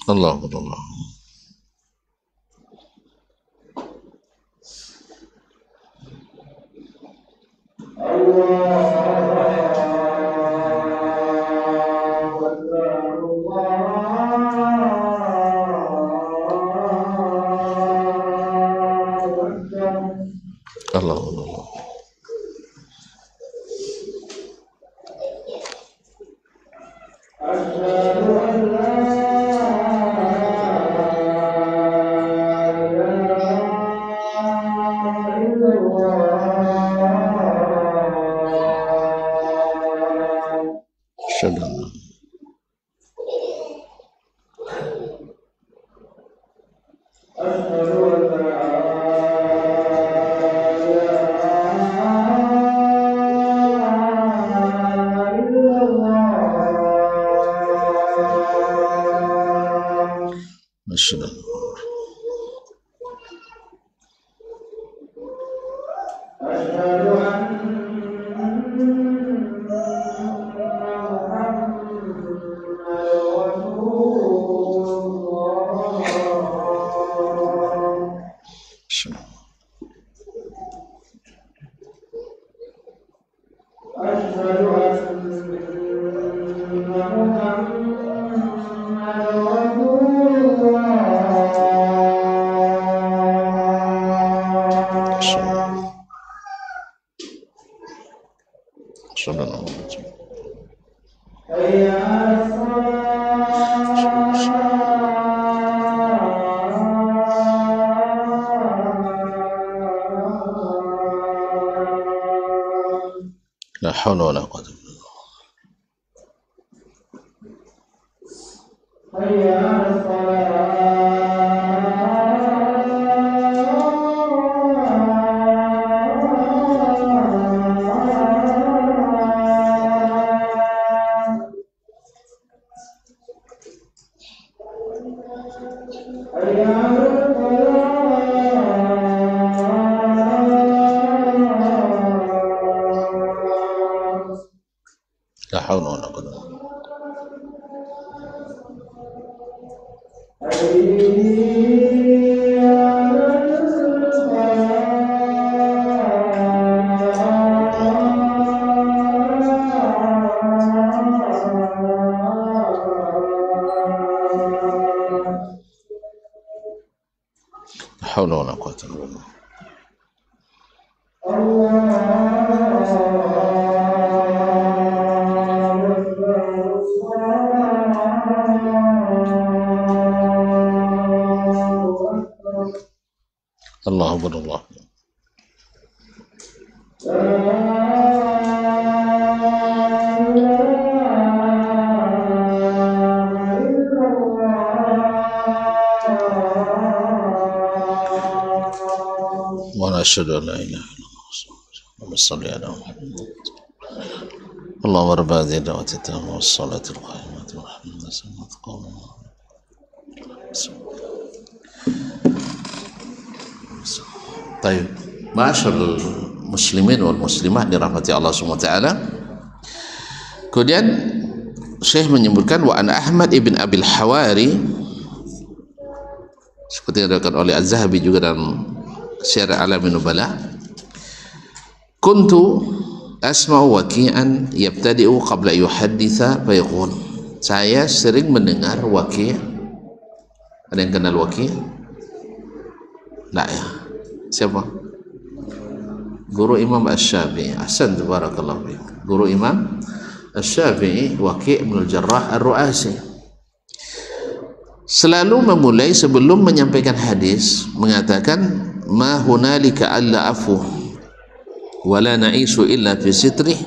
Allah Allah. Allah Allah. Syadallah. Syadallah. La hawla wa la quwwata illa billah. La hawla wa la quwwata illa billah. La hawla wa la quwwata illa billah. Allah Akbar Allah. Wa nashhadu an la ilaha illallah. Allahumma shalli ala Muhammad. Allahumma rabb hadhihi ad-da'wati at-tammati was-salati al-qa'imati wa rahmatan sanat qawlan. Baik, ma'asyiral muslimin wal muslimat dirahmati Allah Subhanahu wa taala. Kemudian Syekh menyebutkan wa an Ahmad ibn Abil Hawari, seperti yang dikatakan oleh Az-Zahabi juga dalam Syiar A'lamin Nubala, kuntu asma'u waqi'an yabtadi'u qabla yuhadditha fa yaqul. Saya sering mendengar Waqi'. Ada yang kenal Waqi'? Enggak ya? Siapa? Guru Imam Asy-Syafi'i. Ahsan, barakallahu fiik. Guru Imam Asy-Syafi'i, Waqi' bin Al-Jarrah Ar-Ru'asi, selalu memulai sebelum menyampaikan hadis mengatakan ma hunalika alla afu wa la na'isu illa fi sitrih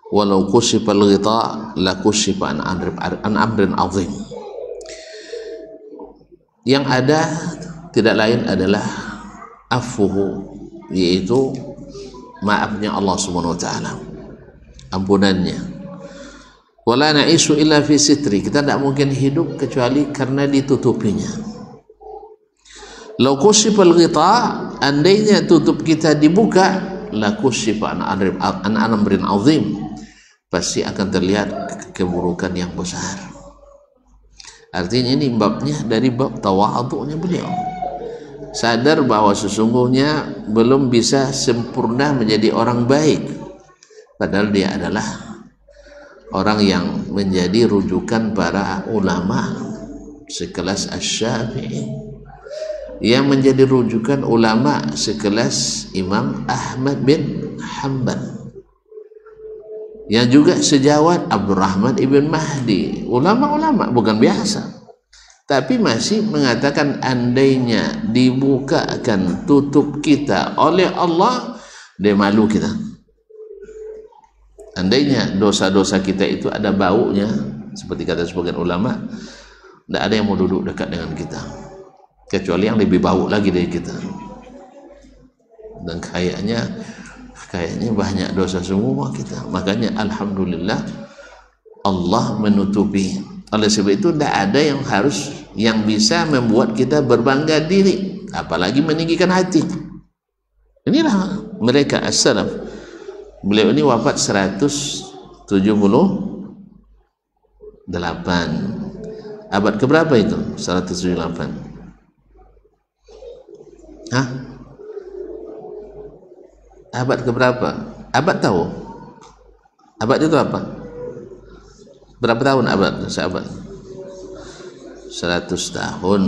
walau kushifa al-ghita la kushifa an amrin azim. Yang ada tidak lain adalah afuhu, yaitu maafnya Allah Subhanahu wa taala, ampunannya. Wala na'isu illa fi sitri, kita tidak mungkin hidup kecuali karena ditutupinya. Lau kushifal ghita, andainya tutup kita dibuka, la kushifa an amrin azim, pasti akan terlihat keburukan yang besar. Artinya ini babnya dari bab tawadhu'nya beliau. Sadar bahwa sesungguhnya belum bisa sempurna menjadi orang baik, padahal dia adalah orang yang menjadi rujukan para ulama sekelas Asy-Syafi'i, yang menjadi rujukan ulama sekelas Imam Ahmad bin Hanbal, yang juga sejawat Abdurrahman ibn Mahdi. Ulama-ulama bukan biasa, tapi masih mengatakan andainya dibukakan tutup kita oleh Allah, dia malu kita. Andainya dosa-dosa kita itu ada baunya, seperti kata sebagian ulama, tidak ada yang mau duduk dekat dengan kita kecuali yang lebih bau lagi dari kita. Dan kayaknya banyak dosa semua kita. Makanya alhamdulillah Allah menutupi. Oleh sebab itu tidak ada yang bisa membuat kita berbangga diri, apalagi meninggikan hati. Inilah mereka as-salaf. Beliau ini wafat 178. Abad keberapa itu? 178. Hah? Abad keberapa? Abad tahu? Abad itu apa? Berapa tahun abad? Seabad? 100 tahun.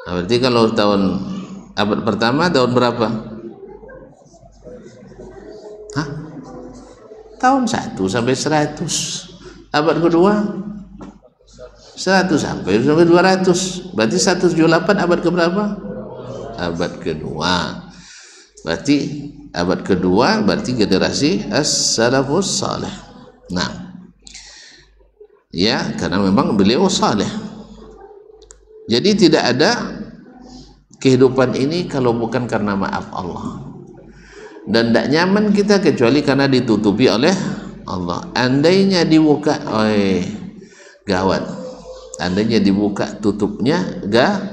Nah, berarti kalau tahun abad pertama tahun berapa? Hah? Tahun 1 sampai 100. Abad kedua 100 sampai 200. Berarti 178 abad keberapa? Abad kedua. Berarti abad kedua berarti generasi as-salafus salih. Nah, ya, karena memang beliau saleh. Jadi tidak ada kehidupan ini kalau bukan karena maaf Allah. Dan tidak nyaman kita kecuali karena ditutupi oleh Allah. Andainya dibuka, gawat. Andainya dibuka tutupnya,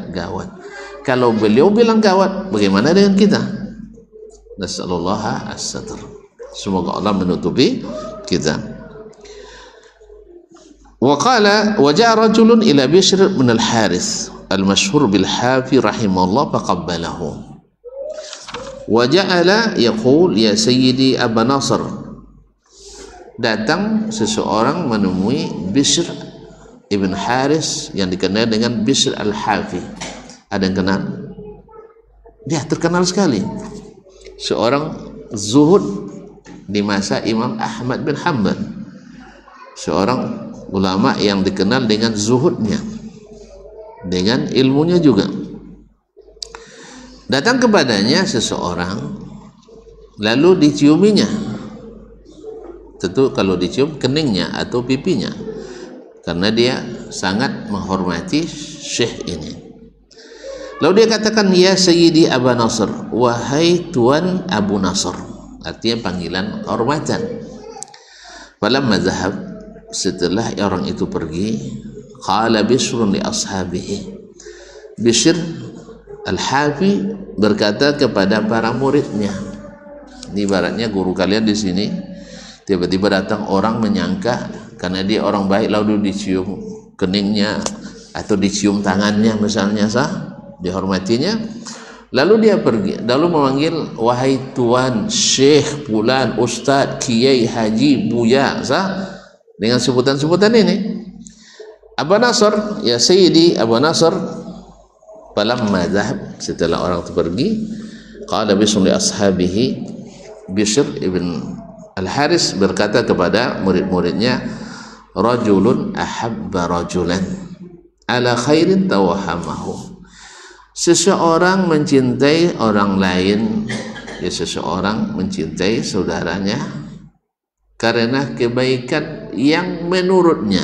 gawat. Kalau beliau bilang gawat, bagaimana dengan kita? Nasallallahu as-satr. Semoga Allah menutupi kita. Waqala waja'a rajulun ila Bishr bin al-Harith al-mashhur bil Hafi rahimahullah faqabbalahu. Waja'ala yaqul ya sayyidi Aba Nasr. Datang seseorang menemui Bishr ibn Harith yang dikenal dengan Bishr al-Hafi. Ada yang kenal? Dia terkenal sekali. Seorang zuhud di masa Imam Ahmad bin Hanbal. Seorang ulama yang dikenal dengan zuhudnya, dengan ilmunya juga. Datang kepadanya seseorang, lalu diciuminya. Tentu kalau dicium keningnya atau pipinya, karena dia sangat menghormati syekh ini. Lalu dia katakan, ya sayyidi Aba Nasr, wahai tuan Abu Nasr. Artinya panggilan hormatan. Falamma zahab, setelah orang itu pergi, qala Bishrun li ashabihi. Bishr al-Hafi berkata kepada para muridnya. Ini ibaratnya guru kalian di sini, tiba-tiba datang orang menyangka karena dia orang baik lalu dicium keningnya atau dicium tangannya misalnya, dihormatinya, lalu dia pergi, lalu memanggil, wahai tuan syekh fulan, ustadz, kiai, haji, buya, dengan sebutan-sebutan ini. Aba Nasr, ya sayyidi Aba Nasr. Falamma dhahab, setelah orang itu pergi, qala Bishr li ashabihi. Bishr ibn al-Haris berkata kepada murid-muridnya, rajulun ahabba rajulan ala khairin tawahamahu. Seseorang mencintai orang lain, ya seseorang mencintai saudaranya karena kebaikan yang menurutnya,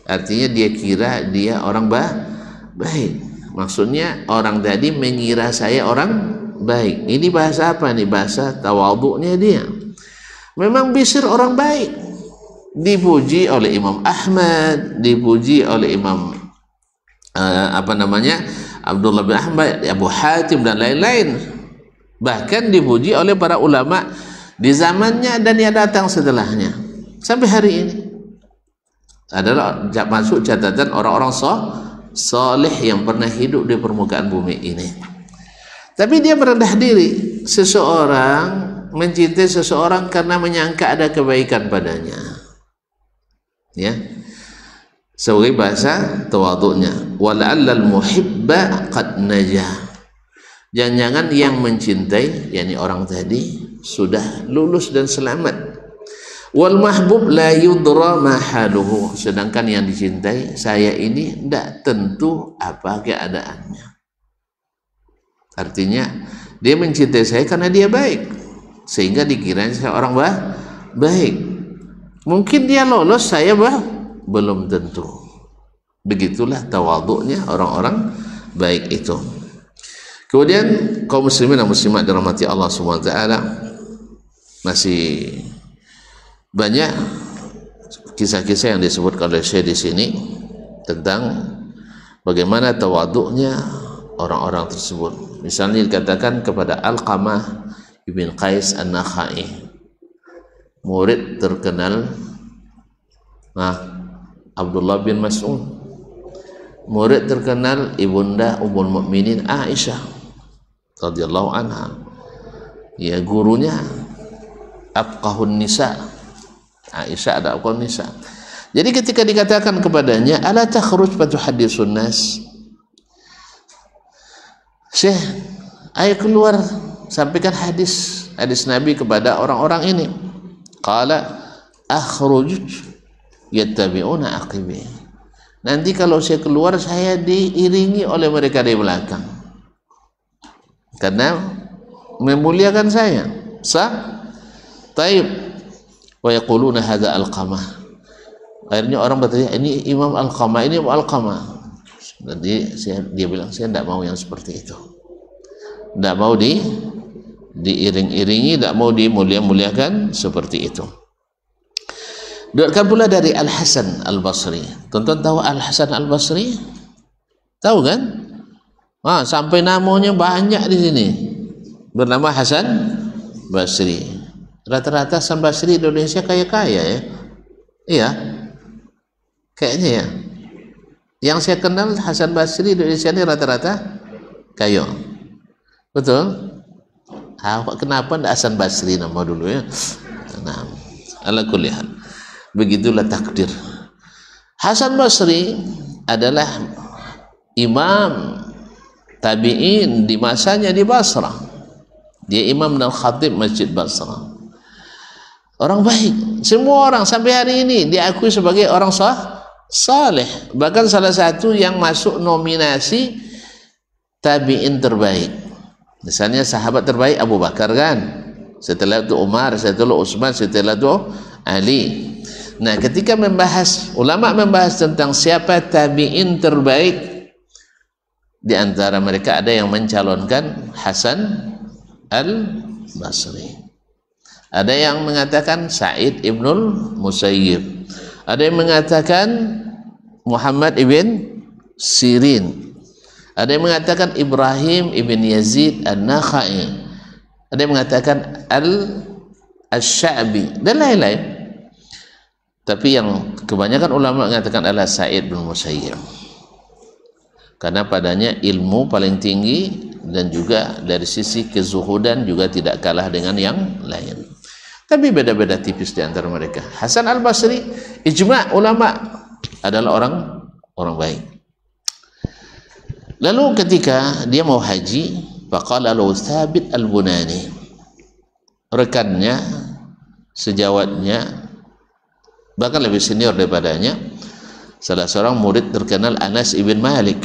artinya dia kira dia orang baik. Maksudnya orang tadi mengira saya orang baik. Ini bahasa apa nih? Bahasa tawadhu'nya dia. Memang Bishr orang baik, dipuji oleh Imam Ahmad, dipuji oleh Imam Abdullah bin Ahmad, Abu Hatim dan lain-lain. Bahkan dipuji oleh para ulama di zamannya dan yang datang setelahnya sampai hari ini. adalah masuk catatan orang-orang saleh yang pernah hidup di permukaan bumi ini. Tapi dia merendah diri. Seseorang mencintai seseorang karena menyangka ada kebaikan padanya, ya, sebagai bahasa tawadhu'nya. Wala'allal muhibba qad najah, jangan-jangan yang mencintai, yakni orang tadi, sudah lulus dan selamat. Wal mahbub la yudra ma haluhu, sedangkan yang dicintai, saya ini tidak tentu apa keadaannya. Artinya dia mencintai saya karena dia baik, sehingga dikira saya orang baik. Mungkin dia lolos, saya belum tentu. Begitulah tawadhu'nya orang-orang baik itu. Kemudian kaum muslimin dan muslimat dirahmati Allah Subhanahu wa taala, masih banyak kisah-kisah yang disebutkan oleh Syekh di sini tentang bagaimana tawadhu'nya orang-orang tersebut. Misalnya dikatakan kepada Alqamah ibn Qais An-Nakhai, murid terkenal Abdullah bin Mas'ud, murid terkenal ibunda Ummul Mukminin Aisyah radhiyallahu anha, ya, gurunya Afqahun Nisa, Aisyah ada Afqahun Nisa. Jadi ketika dikatakan kepadanya, ala takhruj fatuhaddisun nas, Syekh, ayo keluar sampaikan hadis Nabi kepada orang-orang ini. Qala akhruj yattabi'una aqibi, nanti kalau saya keluar saya diiringi oleh mereka di belakang karena memuliakan saya. Taib wa yaquluna hadza Alqamah, akhirnya orang bertanya, ini Imam Alqamah, ini Alqamah. Jadi dia bilang, saya tidak mau yang seperti itu, tidak mau diiring-iringi, tidak mau dimulia-muliakan seperti itu. Diriwayatkan pula dari Al Hasan Al Basri. Tonton tahu Al Hasan Al Basri? Tahu kan? Sampai namanya banyak di sini. Bernama Hasan Basri. Rata-rata Hasan Basri di Indonesia kaya-kaya, ya. Iya. Kayaknya ya. Yang saya kenal Hasan Basri di Indonesia ini rata-rata kaya. Betul? Kenapa tidak Hasan Basri nama dulu, ya? Nah, ala kulli hal, begitulah takdir. Hasan Basri adalah imam tabi'in di masanya di Basrah. Dia imam dan khatib Masjid Basrah. Orang baik. Semua orang sampai hari ini diakui sebagai orang saleh. Bahkan salah satu yang masuk nominasi tabi'in terbaik. Misalnya sahabat terbaik Abu Bakar, kan? Setelah itu Umar, setelah Utsman, setelah itu Ali. Nah, ketika ulama membahas tentang siapa tabi'in terbaik, di antara mereka ada yang mencalonkan Hasan Al-Basri. Ada yang mengatakan Sa'id ibnul Musayyib. Ada yang mengatakan Muhammad ibn Sirin. Ada yang mengatakan Ibrahim ibn Yazid An-Nakhai. Ada yang mengatakan Al-Sya'bi dan lain-lain. Tapi yang kebanyakan ulama mengatakan adalah Sa'id bin Musayyib, karena padanya ilmu paling tinggi dan juga dari sisi kezuhudan juga tidak kalah dengan yang lain. Tapi beda-beda tipis di antara mereka. Hasan Al-Basri ijma' ulama adalah orang baik. Lalu ketika dia mau haji, faqala lahu Thabit Al-Bunani, rekannya, sejawatnya, bahkan lebih senior daripadanya, salah seorang murid terkenal Anas ibn Malik,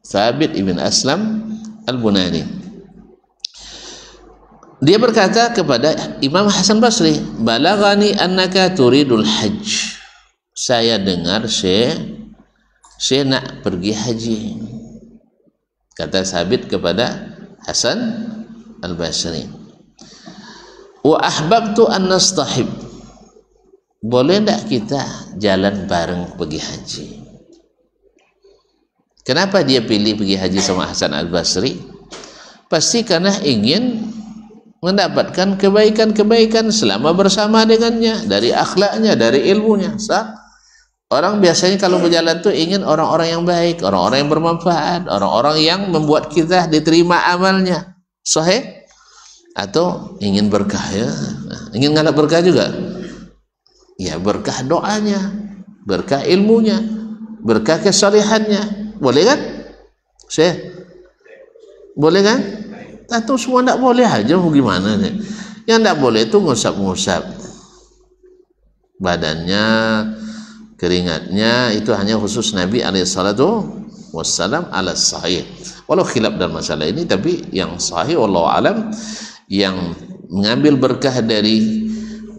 Thabit ibn Aslam Al-Bunani. Dia berkata kepada Imam Hasan Basri, balagani annaka turidul hajj, saya dengar Syekh nak pergi haji. Kata Thabit kepada Hasan Al-Basri, wa ahbabtu an nastahib, boleh tidak kita jalan bareng pergi haji? Kenapa dia pilih pergi haji sama Hasan Al-Basri? Pasti karena ingin mendapatkan kebaikan-kebaikan selama bersama dengannya, dari akhlaknya, dari ilmunya. Orang biasanya kalau berjalan tuh ingin orang-orang yang baik, orang-orang yang bermanfaat, orang-orang yang membuat kita diterima amalnya. Sahih? Atau ingin berkah ya? Ingin ngalap berkah juga? Ya berkah doanya, berkah ilmunya, berkah kesalehannya. Boleh kan? Syekh? Boleh kan? Atau semua tidak boleh aja, gimana nih? Yang tidak boleh itu ngusap-ngusap badannya, keringatnya, itu hanya khusus Nabi alaihissalam ala sahih. Walau khilaf dalam masalah ini, tapi yang sahih wallahu alam, yang mengambil berkah dari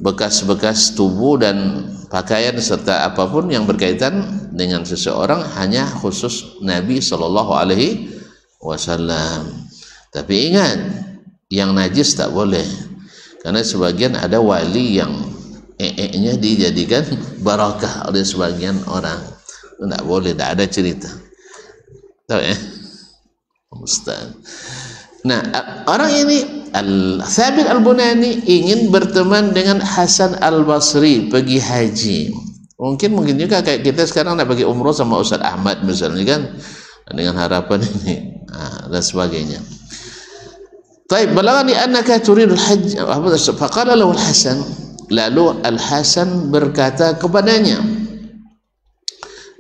bekas-bekas tubuh dan pakaian serta apapun yang berkaitan dengan seseorang hanya khusus Nabi sallallahu alaihi wasallam. Tapi ingat, yang najis tak boleh, karena sebagian ada wali yang nya dijadikan barakah oleh sebagian orang. Tidak boleh, tidak ada cerita. Tahu ya? Ustaz. Nah, orang ini Thabit Al-Bunani ingin berteman dengan Hasan Al-Basri pergi haji. Mungkin juga kayak kita sekarang nak pergi umroh sama Ustaz Ahmad misalnya kan, dengan harapan ini dan sebagainya. Baik, balagani annaka turidul hajj. Faqala lahu Al-Hasan. Lalu Al-Hasan berkata kepadanya,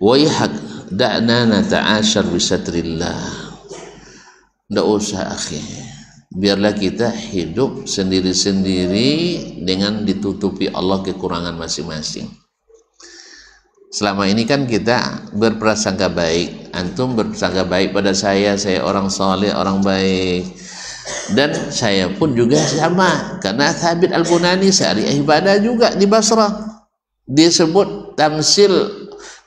"Waihak, da'na nata'ashar bisatrillah." Tidak usah akhi, biarlah kita hidup sendiri-sendiri dengan ditutupi Allah kekurangan masing-masing. Selama ini kan kita berprasangka baik, antum berprasangka baik pada saya orang saleh, orang baik. Dan saya pun juga sama, karena Thabit Al-Bunani sehari ibadah juga di Basrah. Dia sebut tamsil,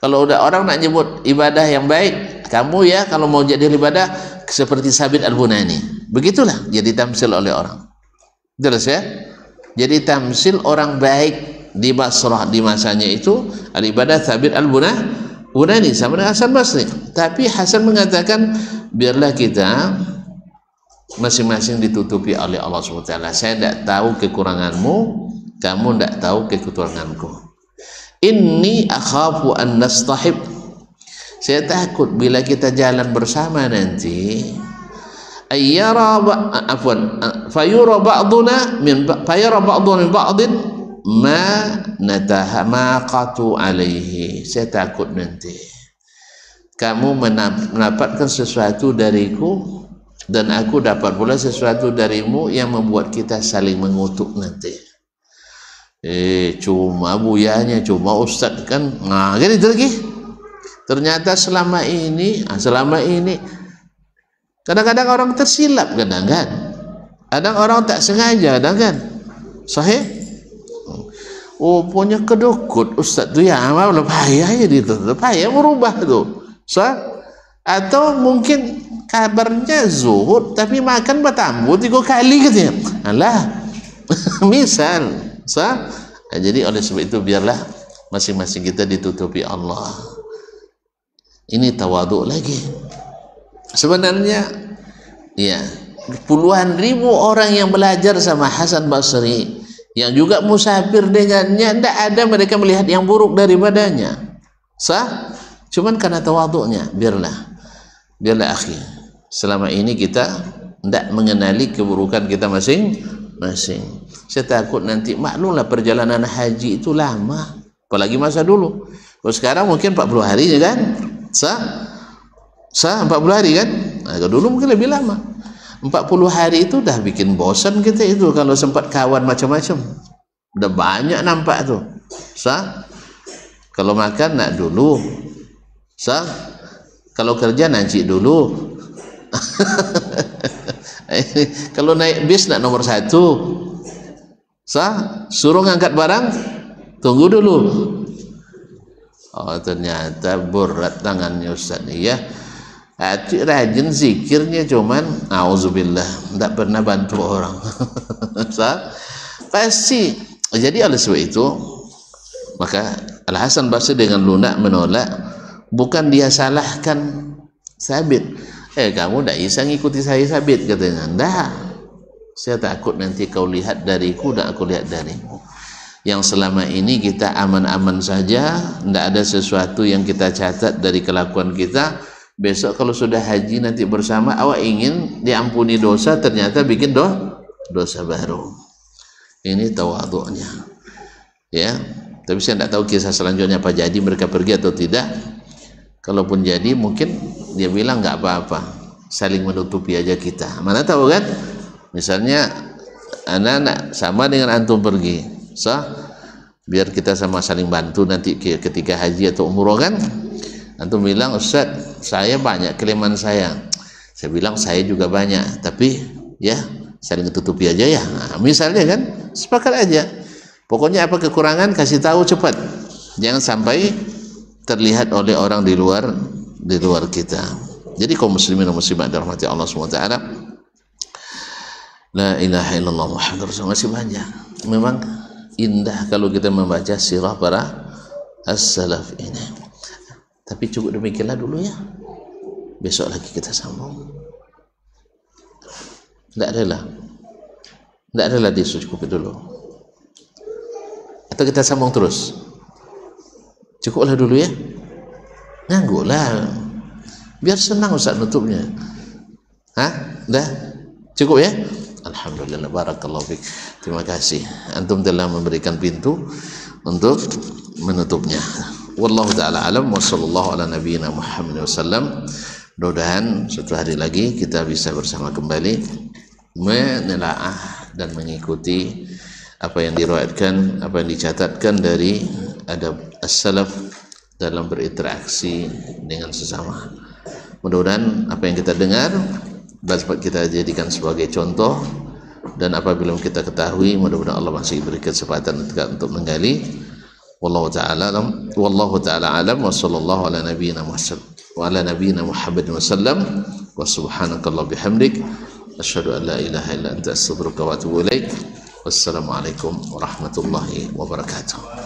kalau udah orang nak nyebut ibadah yang baik, kamu ya kalau mau jadi ibadah seperti Thabit Al-Bunani. Begitulah jadi tamsil oleh orang. Jelas ya? Jadi tamsil orang baik di Basrah di masanya itu al-ibadah Thabit Al-Bunani sama dengan Hasan Basri. Tapi Hasan mengatakan, biarlah kita masing-masing ditutupi oleh Allah SWT. Saya tidak tahu kekuranganmu, kamu tidak tahu kekuranganku. Inni akhafu an nastahib. Saya takut bila kita jalan bersama nanti, fayura ba'duna min ba'din ma natahamaqatu alaihi. Saya takut nanti kamu mendapatkan sesuatu dariku dan aku dapat pula sesuatu darimu yang membuat kita saling mengutuk nanti. Cuma buyanya, cuma ustaz kan, nah kan itu lagi. Ternyata selama ini kadang-kadang orang tersilap, kadang orang tak sengaja, kadang sahih. Oh punya kedukut ustaz tu ya, malah payah ya itu, payah merubah tu. Atau mungkin kabarnya zuhud tapi makan batambu 3 kali katanya. Alah. Misal, jadi oleh sebab itu biarlah masing-masing kita ditutupi Allah. Ini tawaduk lagi. Sebenarnya ya, puluhan ribu orang yang belajar sama Hasan Basri, yang juga musafir dengannya, tidak ada mereka melihat yang buruk daripadanya. Cuman karena tawaduknya, biarlah akhi, selama ini kita tidak mengenali keburukan kita masing-masing. Saya takut nanti, maklumlah perjalanan haji itu lama, apalagi masa dulu. Kalau sekarang mungkin 40 hari ya kan, 40 hari kan, nah, dulu mungkin lebih lama. 40 hari itu dah bikin bosan kita itu, kalau sempat kawan macam-macam, udah banyak nampak tuh. Kalau makan nak dulu, kalau kerja nanti dulu. Kalau naik bis nak nomor 1. Suruh ngangkat barang, tunggu dulu. Oh ternyata berat tangannya Ustaz ya. Rajin zikirnya, cuman auzubillah, tidak pernah bantu orang. Pasti. Jadi oleh sebab itu, maka Al-Hasan Basri dengan lunak menolak. Bukan dia salahkan Thabit, kamu tidak bisa ngikuti saya Thabit, katanya. Tidak, saya takut nanti kau lihat dariku dan aku lihat darimu. yang selama ini kita aman-aman saja, tidak ada sesuatu yang kita catat dari kelakuan kita. Besok kalau sudah haji nanti bersama, awak ingin diampuni dosa, ternyata bikin dosa baru. Ini tawadhu'nya, ya. Tapi saya tidak tahu kisah selanjutnya apa jadi mereka pergi atau tidak. Kalaupun jadi mungkin dia bilang nggak apa-apa, saling menutupi aja kita. Mana tahu kan? Misalnya anak-anak sama dengan antum pergi, biar kita sama saling bantu nanti ketika haji atau umroh kan. Antum bilang, Ustaz, saya banyak kelemahan saya. Saya bilang saya juga banyak, tapi ya saling tutupi aja ya. Nah, misalnya kan, sepakat aja. Pokoknya apa kekurangan kasih tahu cepat. Jangan sampai terlihat oleh orang di luar kita. Jadi kaum muslimin dan muslimat dirahmati Allah SWT, la ilaha illallah Muhammadur Rasulullah, masih banyak. Memang indah kalau kita membaca sirah para as-salaf ini. Tapi cukup demikianlah dulu ya. Besok lagi kita sambung. Tidak adalah cukup dulu. Atau kita sambung terus? Cukuplah dulu ya. Ngangguklah. Biar senang Ustaz nutupnya. Hah? Dah? Cukup ya? Alhamdulillah, barakallahu fiik. Terima kasih. Antum telah memberikan pintu untuk menutupnya. Wallahu taala alam wa sallallahu ala nabiyyina Muhammad wasallam. Mudah-mudahan suatu hari lagi kita bisa bersama kembali menelaah dan mengikuti apa yang diriwayatkan, apa yang dicatatkan dari adab as-salaf dalam berinteraksi dengan sesama. Mudah-mudahan apa yang kita dengar dapat kita jadikan sebagai contoh, dan apabila kita ketahui, mudah-mudahan Allah masih beri kesempatan untuk menggali. Wallahu ta'ala alam wa sallallahu ala nabiyyina Muhammadin wasallam wa subhanakallah bihamdik asyhadu an la ilaha illa anta astaghfiruka wa atubu ilaik. Wassalamualaikum warahmatullahi wabarakatuh.